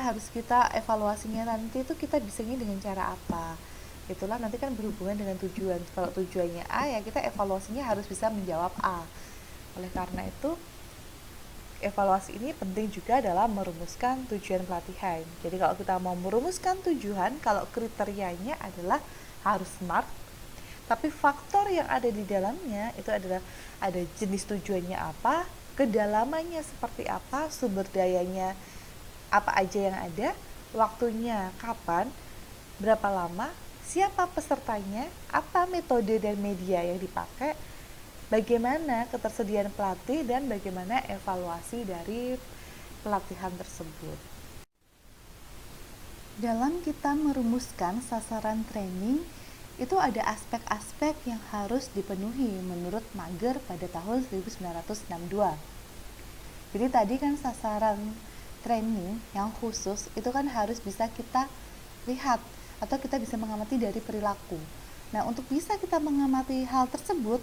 evaluasinya nanti itu kita bisanya dengan cara apa. Itulah nanti kan berhubungan dengan tujuan. Kalau tujuannya A, ya kita evaluasinya harus bisa menjawab A. Oleh karena itu evaluasi ini penting juga dalam merumuskan tujuan pelatihan. Jadi kalau kita mau merumuskan tujuan, kalau kriterianya adalah harus SMART, tapi faktor yang ada di dalamnya itu adalah ada jenis tujuannya apa, kedalamannya seperti apa, sumber dayanya apa aja yang ada, waktunya kapan, berapa lama, siapa pesertanya, apa metode dan media yang dipakai, bagaimana ketersediaan pelatih, dan bagaimana evaluasi dari pelatihan tersebut. Dalam kita merumuskan sasaran training, itu ada aspek-aspek yang harus dipenuhi menurut Mager pada tahun 1962. Jadi tadi kan sasaran training yang khusus itu kan harus bisa kita lihat atau kita bisa mengamati dari perilaku. Nah, untuk bisa kita mengamati hal tersebut,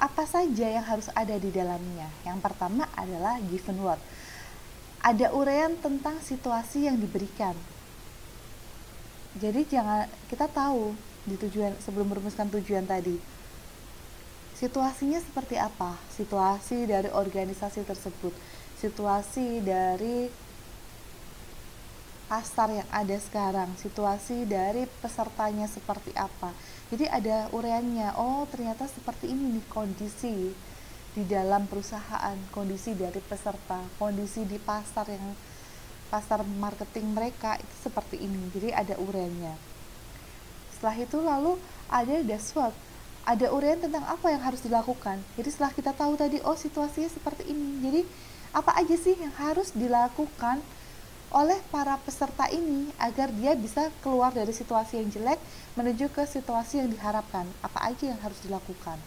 apa saja yang harus ada di dalamnya? Yang pertama adalah given word. Ada uraian tentang situasi yang diberikan. Jadi kita tahu di tujuan sebelum merumuskan tujuan tadi. Situasinya seperti apa? Situasi dari organisasi tersebut, situasi dari pasar yang ada sekarang, situasi dari pesertanya seperti apa. Jadi ada uraiannya. Oh, ternyata seperti ini nih kondisi di dalam perusahaan, kondisi dari peserta, kondisi di pasar marketing mereka itu seperti ini. Jadi ada uraiannya. Setelah itu lalu ada dashboard, ada uraian tentang apa yang harus dilakukan. Jadi setelah kita tahu tadi, oh situasinya seperti ini, jadi apa aja sih yang harus dilakukan oleh para peserta ini agar dia bisa keluar dari situasi yang jelek menuju ke situasi yang diharapkan, apa aja yang harus dilakukan.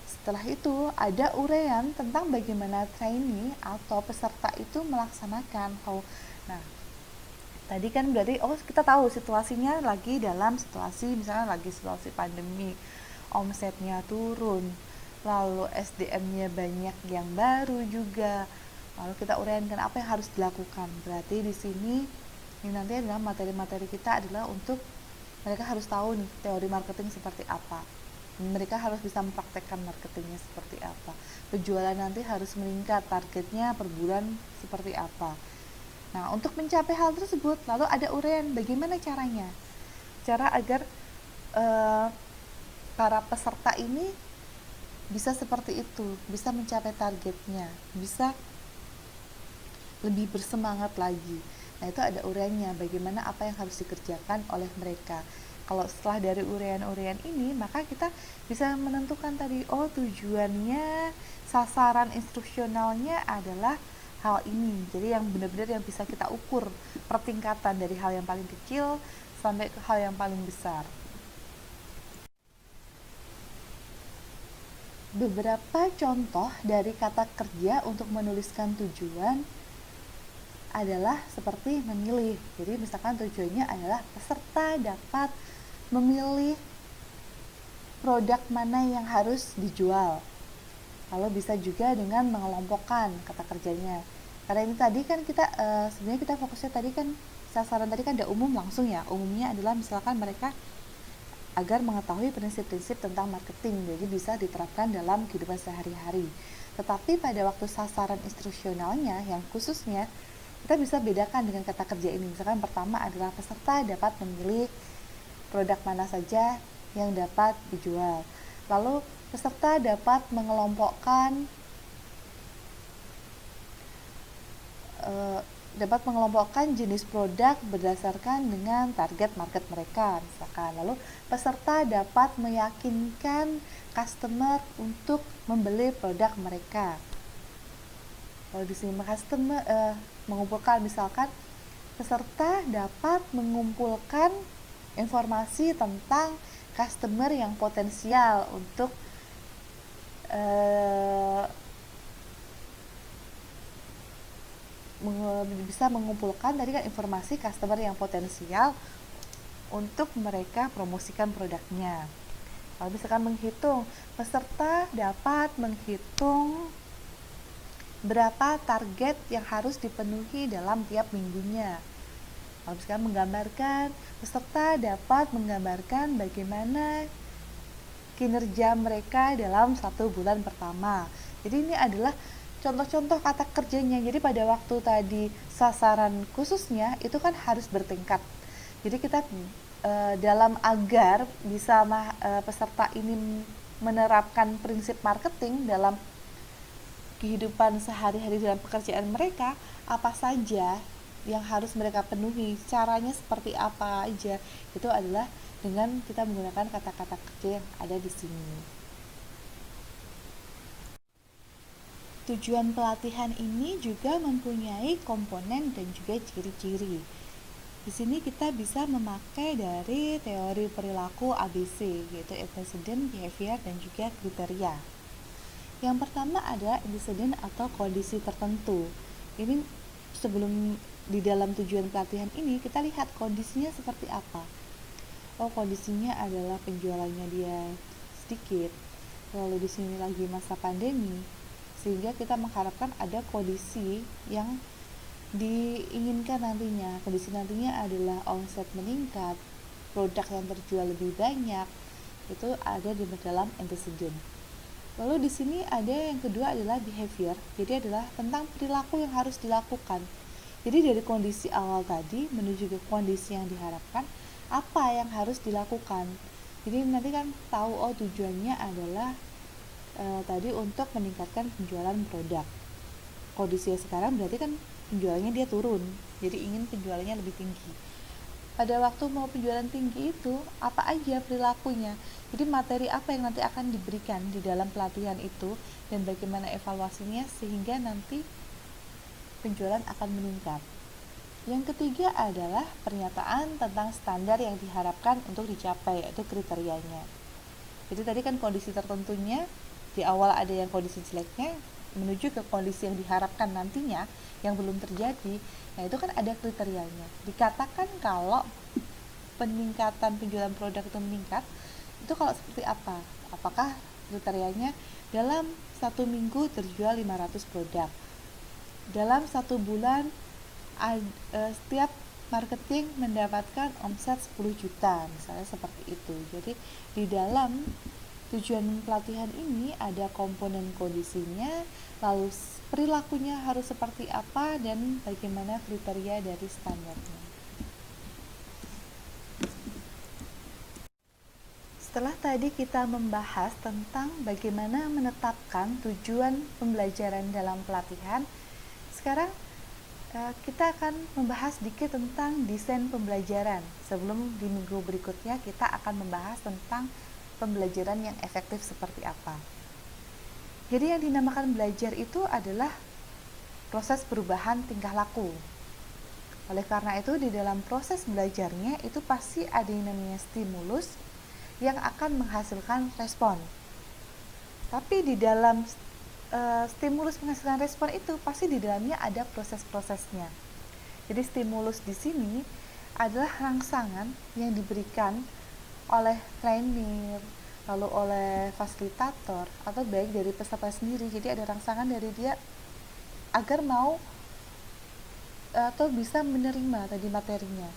Setelah itu ada uraian tentang bagaimana trainee atau peserta itu melaksanakan. Nah, tadi kan berarti kita tahu situasinya lagi dalam situasi misalnya lagi situasi pandemi, omsetnya turun, lalu SDM-nya banyak yang baru juga. Lalu kita uraikan apa yang harus dilakukan. Berarti di sini ini nanti adalah materi-materi kita adalah untuk mereka harus tahu nih teori marketing seperti apa. Mereka harus bisa mempraktekkan marketingnya seperti apa. Penjualan nanti harus meningkat, targetnya per bulan seperti apa. Nah, untuk mencapai hal tersebut, lalu ada uraian bagaimana caranya. Cara agar para peserta ini bisa seperti itu, bisa mencapai targetnya, bisa lebih bersemangat lagi. Nah, itu ada uraiannya, bagaimana apa yang harus dikerjakan oleh mereka. Kalau setelah dari uraian-uraian ini, maka kita bisa menentukan tadi, tujuannya, sasaran instruksionalnya adalah hal ini. Jadi yang benar-benar yang bisa kita ukur pertingkatan dari hal yang paling kecil sampai ke hal yang paling besar. Beberapa contoh dari kata kerja untuk menuliskan tujuan adalah seperti memilih. Jadi misalkan tujuannya adalah peserta dapat memilih produk mana yang harus dijual. Lalu bisa juga dengan mengelompokkan kata kerjanya. Karena ini tadi kan kita sebenarnya kita fokusnya tadi kan sasaran tadi kan ada umum langsung ya. Umumnya adalah misalkan mereka agar mengetahui prinsip-prinsip tentang marketing, jadi bisa diterapkan dalam kehidupan sehari-hari. Tetapi pada waktu sasaran instruksionalnya yang khususnya kita bisa bedakan dengan kata kerja ini. Misalkan pertama adalah peserta dapat memilih produk mana saja yang dapat dijual. Lalu peserta dapat mengelompokkan jenis produk berdasarkan dengan target market mereka misalkan. Lalu peserta dapat meyakinkan customer untuk membeli produk mereka. Kalau di sini mengumpulkan misalkan peserta dapat mengumpulkan informasi tentang customer yang potensial untuk bisa mengumpulkan tadi kan informasi customer yang potensial untuk mereka promosikan produknya. Kalau misalkan menghitung, peserta dapat menghitung berapa target yang harus dipenuhi dalam tiap minggunya. Kalau misalkan menggambarkan, peserta dapat menggambarkan bagaimana kinerja mereka dalam 1 bulan pertama. Jadi ini adalah contoh-contoh kata kerjanya. Jadi pada waktu tadi sasaran khususnya itu kan harus bertingkat. Jadi kita dalam agar bisa peserta ini menerapkan prinsip marketing dalam kehidupan sehari-hari dalam pekerjaan mereka, apa saja yang harus mereka penuhi, caranya seperti apa aja, itu adalah dengan kita menggunakan kata-kata kerja yang ada di sini. Tujuan pelatihan ini juga mempunyai komponen dan juga ciri-ciri. Di sini kita bisa memakai dari teori perilaku ABC, yaitu antecedent, behavior, dan juga kriteria. Yang pertama adalah antecedent atau kondisi tertentu. Ini sebelum di dalam tujuan pelatihan ini kita lihat kondisinya seperti apa. Oh, kondisinya adalah penjualannya dia sedikit. Lalu di sini lagi masa pandemi, sehingga kita mengharapkan ada kondisi yang diinginkan nantinya. Kondisi nantinya adalah omset meningkat, produk yang terjual lebih banyak. Itu ada di dalam antecedent. Lalu di sini ada yang kedua adalah behavior. Jadi adalah tentang perilaku yang harus dilakukan. Jadi dari kondisi awal tadi menuju ke kondisi yang diharapkan, apa yang harus dilakukan. Jadi nanti kan tahu, oh tujuannya adalah tadi untuk meningkatkan penjualan produk. Kondisinya sekarang berarti kan penjualannya dia turun, jadi ingin penjualannya lebih tinggi. Pada waktu mau penjualan tinggi itu, apa aja perilakunya, jadi materi apa yang nanti akan diberikan di dalam pelatihan itu, dan bagaimana evaluasinya sehingga nanti penjualan akan meningkat. Yang ketiga adalah pernyataan tentang standar yang diharapkan untuk dicapai, yaitu kriterianya. Jadi tadi kan kondisi tertentunya, di awal ada yang kondisi jeleknya, menuju ke kondisi yang diharapkan nantinya, yang belum terjadi, nah itu kan ada kriterianya. Dikatakan kalau peningkatan penjualan produk itu meningkat, itu kalau seperti apa? Apakah kriterianya dalam 1 minggu terjual 500 produk, dalam 1 bulan setiap marketing mendapatkan omset 10 juta, misalnya seperti itu. Jadi di dalam tujuan pelatihan ini ada komponen kondisinya, lalu perilakunya harus seperti apa, dan bagaimana kriteria dari standarnya. Setelah tadi kita membahas tentang bagaimana menetapkan tujuan pembelajaran dalam pelatihan, sekarang kita akan membahas sedikit tentang desain pembelajaran. Sebelum di minggu berikutnya kita akan membahas tentang pembelajaran yang efektif seperti apa. Jadi yang dinamakan belajar itu adalah proses perubahan tingkah laku. Oleh karena itu di dalam proses belajarnya itu pasti ada yang namanya stimulus yang akan menghasilkan respon. Tapi di dalam stimulus menghasilkan respon itu pasti di dalamnya ada proses-prosesnya. Jadi stimulus di sini adalah rangsangan yang diberikan oleh trainer, lalu oleh fasilitator, atau baik dari peserta sendiri. Jadi ada rangsangan dari dia agar mau atau bisa menerima tadi materinya.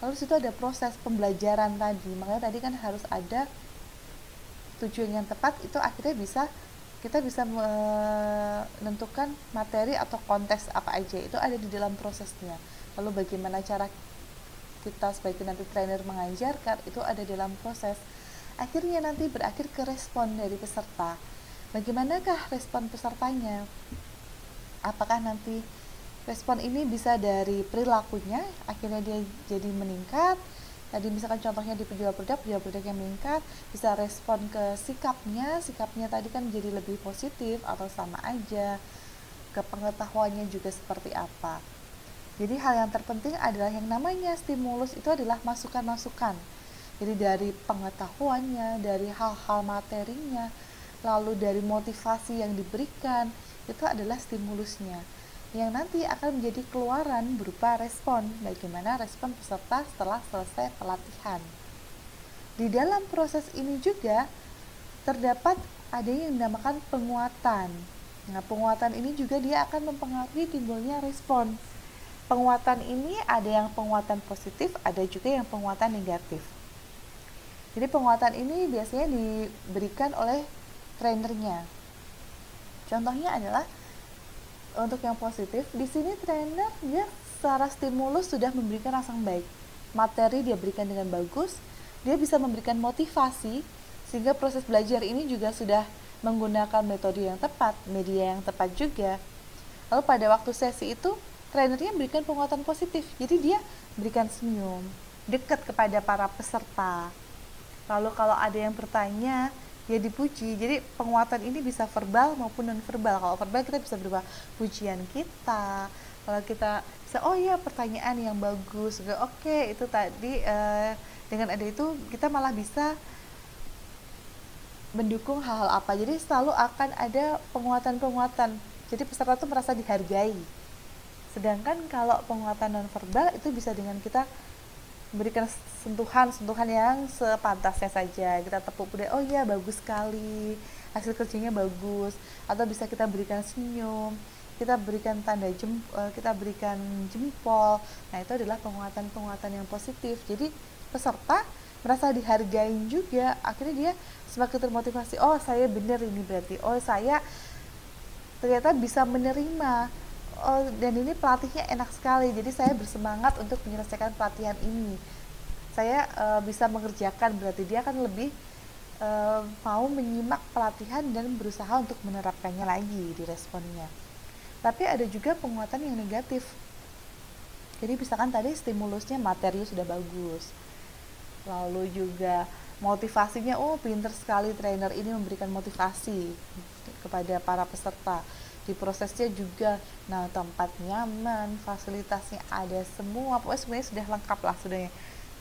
Lalu situ ada proses pembelajaran tadi. Makanya tadi kan harus ada tujuan yang tepat, itu akhirnya kita bisa menentukan materi atau konteks apa aja, itu ada di dalam prosesnya. Lalu bagaimana cara kita sebagai nanti trainer mengajarkan, itu ada dalam proses. Akhirnya nanti berakhir ke respon dari peserta. Bagaimanakah respon pesertanya? Apakah nanti respon ini bisa dari perilakunya, akhirnya dia jadi meningkat. Tadi misalkan contohnya di penjual produk yang meningkat, bisa respon ke sikapnya tadi kan menjadi lebih positif atau sama aja, ke pengetahuannya juga seperti apa. Jadi hal yang terpenting adalah yang namanya stimulus itu adalah masukan-masukan. Jadi dari pengetahuannya, dari hal-hal materinya, lalu dari motivasi yang diberikan, itu adalah stimulusnya, yang nanti akan menjadi keluaran berupa respon, bagaimana respon peserta setelah selesai pelatihan. Di dalam proses ini juga terdapat ada yang dinamakan penguatan. Nah, penguatan ini juga dia akan mempengaruhi timbulnya respon. Penguatan ini ada yang penguatan positif, ada juga yang penguatan negatif. Jadi penguatan ini biasanya diberikan oleh trainernya. Contohnya adalah untuk yang positif, di sini trainer dia secara stimulus sudah memberikan rasa baik. Materi dia berikan dengan bagus, dia bisa memberikan motivasi sehingga proses belajar ini juga sudah menggunakan metode yang tepat, media yang tepat juga. Lalu pada waktu sesi itu, trainernya berikan penguatan positif. Jadi dia berikan senyum, dekat kepada para peserta. Lalu kalau ada yang bertanya, ya dipuji. Jadi penguatan ini bisa verbal maupun non verbal. Kalau verbal kita bisa berupa pujian kita. Kalau kita bisa, oh ya pertanyaan yang bagus. Oke, itu tadi dengan ada itu kita malah bisa mendukung hal-hal apa. Jadi selalu akan ada penguatan-penguatan. Jadi peserta tuh merasa dihargai. Sedangkan kalau penguatan nonverbal itu bisa dengan kita berikan sentuhan yang sepantasnya saja. Kita tepuk budi, oh iya bagus sekali, hasil kerjanya bagus. Atau bisa kita berikan senyum, kita berikan kita berikan jempol. Nah itu adalah penguatan-penguatan yang positif. Jadi peserta merasa dihargain juga, akhirnya dia semakin termotivasi. Oh saya benar ini berarti, oh saya ternyata bisa menerima, oh dan ini pelatihnya enak sekali, jadi saya bersemangat untuk menyelesaikan pelatihan ini. Saya bisa mengerjakan, berarti dia akan lebih mau menyimak pelatihan dan berusaha untuk menerapkannya lagi di responnya. Tapi ada juga penguatan yang negatif. Jadi misalkan tadi stimulusnya materi sudah bagus, lalu juga motivasinya, oh pinter sekali trainer ini memberikan motivasi kepada para peserta. Di prosesnya juga, nah tempat nyaman, fasilitasnya ada semua, pokoknya sebenarnya sudah lengkap lah sudahnya.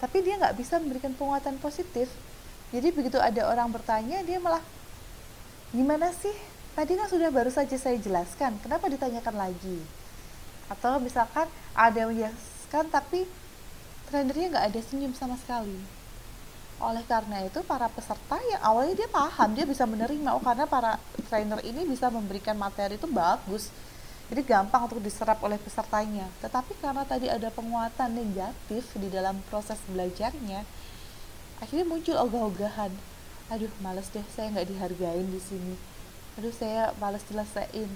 Tapi dia nggak bisa memberikan penguatan positif. Jadi begitu ada orang bertanya, dia malah, gimana sih? Tadi kan sudah baru saja saya jelaskan, kenapa ditanyakan lagi? Atau misalkan ada yang menjelaskan tapi trainernya nggak ada senyum sama sekali. Oleh karena itu para peserta yang awalnya dia paham, dia bisa menerima, oh karena para trainer ini bisa memberikan materi itu bagus, jadi gampang untuk diserap oleh pesertanya. Tetapi karena tadi ada penguatan negatif di dalam proses belajarnya, akhirnya muncul ogah-ogahan, aduh males deh, saya nggak dihargain di sini, aduh saya males nyelesain,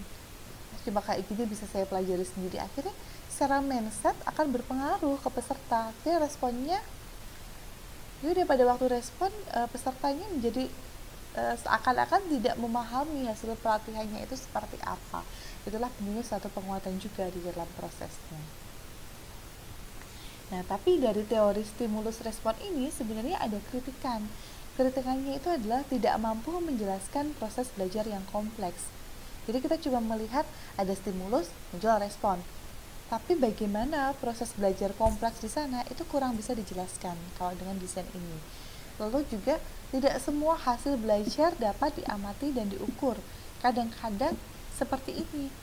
cuma kayak gini bisa saya pelajari sendiri. Akhirnya secara mindset akan berpengaruh ke peserta. Dia responnya, jadi pada waktu respon pesertanya menjadi seakan-akan tidak memahami hasil pelatihannya itu seperti apa. Itulah pentingnya satu penguatan juga di dalam prosesnya. Nah, tapi dari teori stimulus respon ini sebenarnya ada kritikan. Kritikannya itu adalah tidak mampu menjelaskan proses belajar yang kompleks. Jadi kita cuma melihat ada stimulus, muncul respon. Tapi bagaimana proses belajar kompleks di sana itu kurang bisa dijelaskan kalau dengan desain ini. Lalu juga tidak semua hasil belajar dapat diamati dan diukur. Kadang-kadang seperti ini.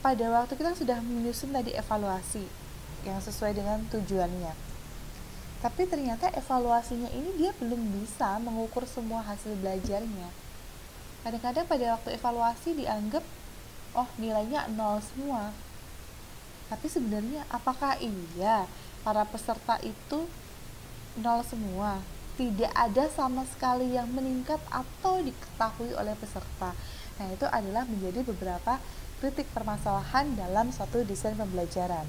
Pada waktu kita sudah menyusun tadi evaluasi yang sesuai dengan tujuannya. Tapi ternyata evaluasinya ini dia belum bisa mengukur semua hasil belajarnya. Kadang-kadang pada waktu evaluasi dianggap, oh nilainya 0 semua. Tapi sebenarnya apakah iya para peserta itu 0 semua? Tidak ada sama sekali yang meningkat atau diketahui oleh peserta. Nah itu adalah menjadi beberapa kritik permasalahan dalam suatu desain pembelajaran.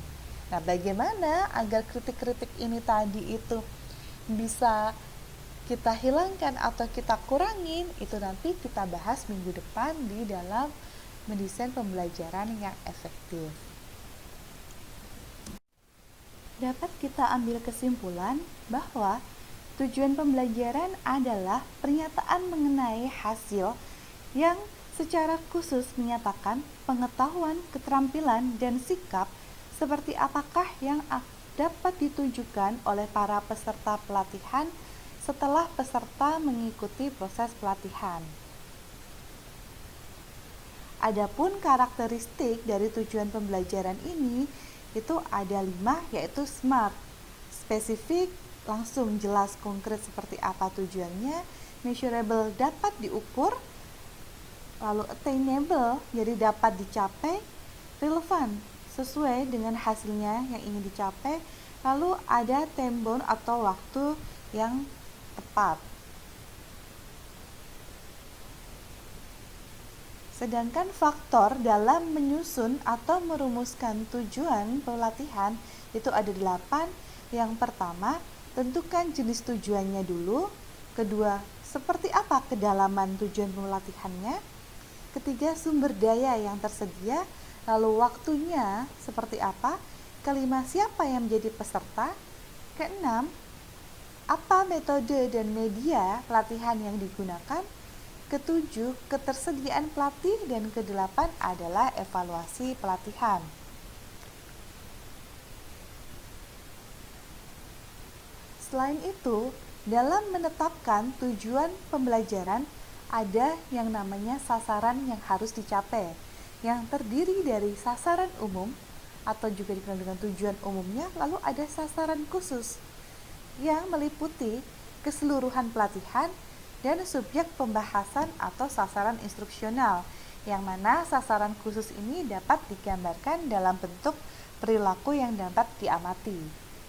Nah bagaimana agar kritik-kritik ini tadi itu bisa kita hilangkan atau kita kurangin, itu nanti kita bahas minggu depan di dalam mendesain pembelajaran yang efektif. Dapat kita ambil kesimpulan bahwa tujuan pembelajaran adalah pernyataan mengenai hasil yang secara khusus menyatakan pengetahuan, keterampilan, dan sikap seperti apakah yang dapat ditunjukkan oleh para peserta pelatihan setelah peserta mengikuti proses pelatihan. Adapun karakteristik dari tujuan pembelajaran ini itu ada 5, yaitu SMART, spesifik, langsung, jelas, konkret seperti apa tujuannya, measurable, dapat diukur, lalu attainable, jadi dapat dicapai, relevant, sesuai dengan hasilnya yang ingin dicapai, lalu ada time bound atau waktu yang tepat. Sedangkan faktor dalam menyusun atau merumuskan tujuan pelatihan itu ada 8. Yang pertama, tentukan jenis tujuannya dulu. Kedua, seperti apa kedalaman tujuan pelatihannya? Ketiga, sumber daya yang tersedia. Lalu waktunya seperti apa? Kelima, siapa yang menjadi peserta? Keenam, apa metode dan media pelatihan yang digunakan? Ketujuh, ketersediaan pelatih. Dan kedelapan adalah evaluasi pelatihan. Selain itu, dalam menetapkan tujuan pembelajaran, ada yang namanya sasaran yang harus dicapai, yang terdiri dari sasaran umum atau juga dikenal dengan tujuan umumnya, lalu ada sasaran khusus yang meliputi keseluruhan pelatihan dan subjek pembahasan atau sasaran instruksional, yang mana sasaran khusus ini dapat digambarkan dalam bentuk perilaku yang dapat diamati.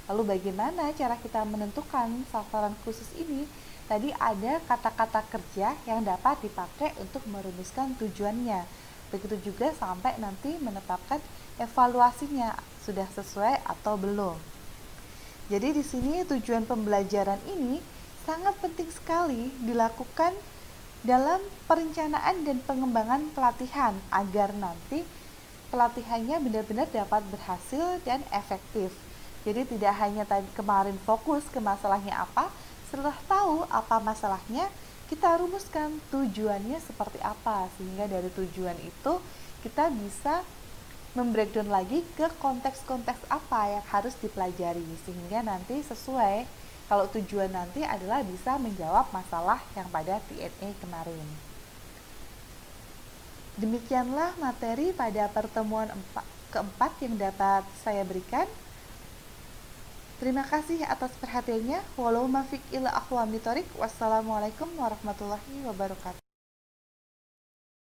Lalu bagaimana cara kita menentukan sasaran khusus ini? Tadi ada kata-kata kerja yang dapat dipakai untuk merumuskan tujuannya. Begitu juga sampai nanti menetapkan evaluasinya, sudah sesuai atau belum. Jadi di sini tujuan pembelajaran ini sangat penting sekali dilakukan dalam perencanaan dan pengembangan pelatihan agar nanti pelatihannya benar-benar dapat berhasil dan efektif. Jadi tidak hanya tadi kemarin fokus ke masalahnya apa, setelah tahu apa masalahnya, kita rumuskan tujuannya seperti apa, sehingga dari tujuan itu kita bisa membreakdown lagi ke konteks-konteks apa yang harus dipelajari, sehingga nanti sesuai kalau tujuan nanti adalah bisa menjawab masalah yang pada Q&A kemarin. Demikianlah materi pada pertemuan keempat yang dapat saya berikan. Terima kasih atas perhatiannya. Walau mafiq ila aqwamit thoriq. Wassalamualaikum warahmatullahi wabarakatuh.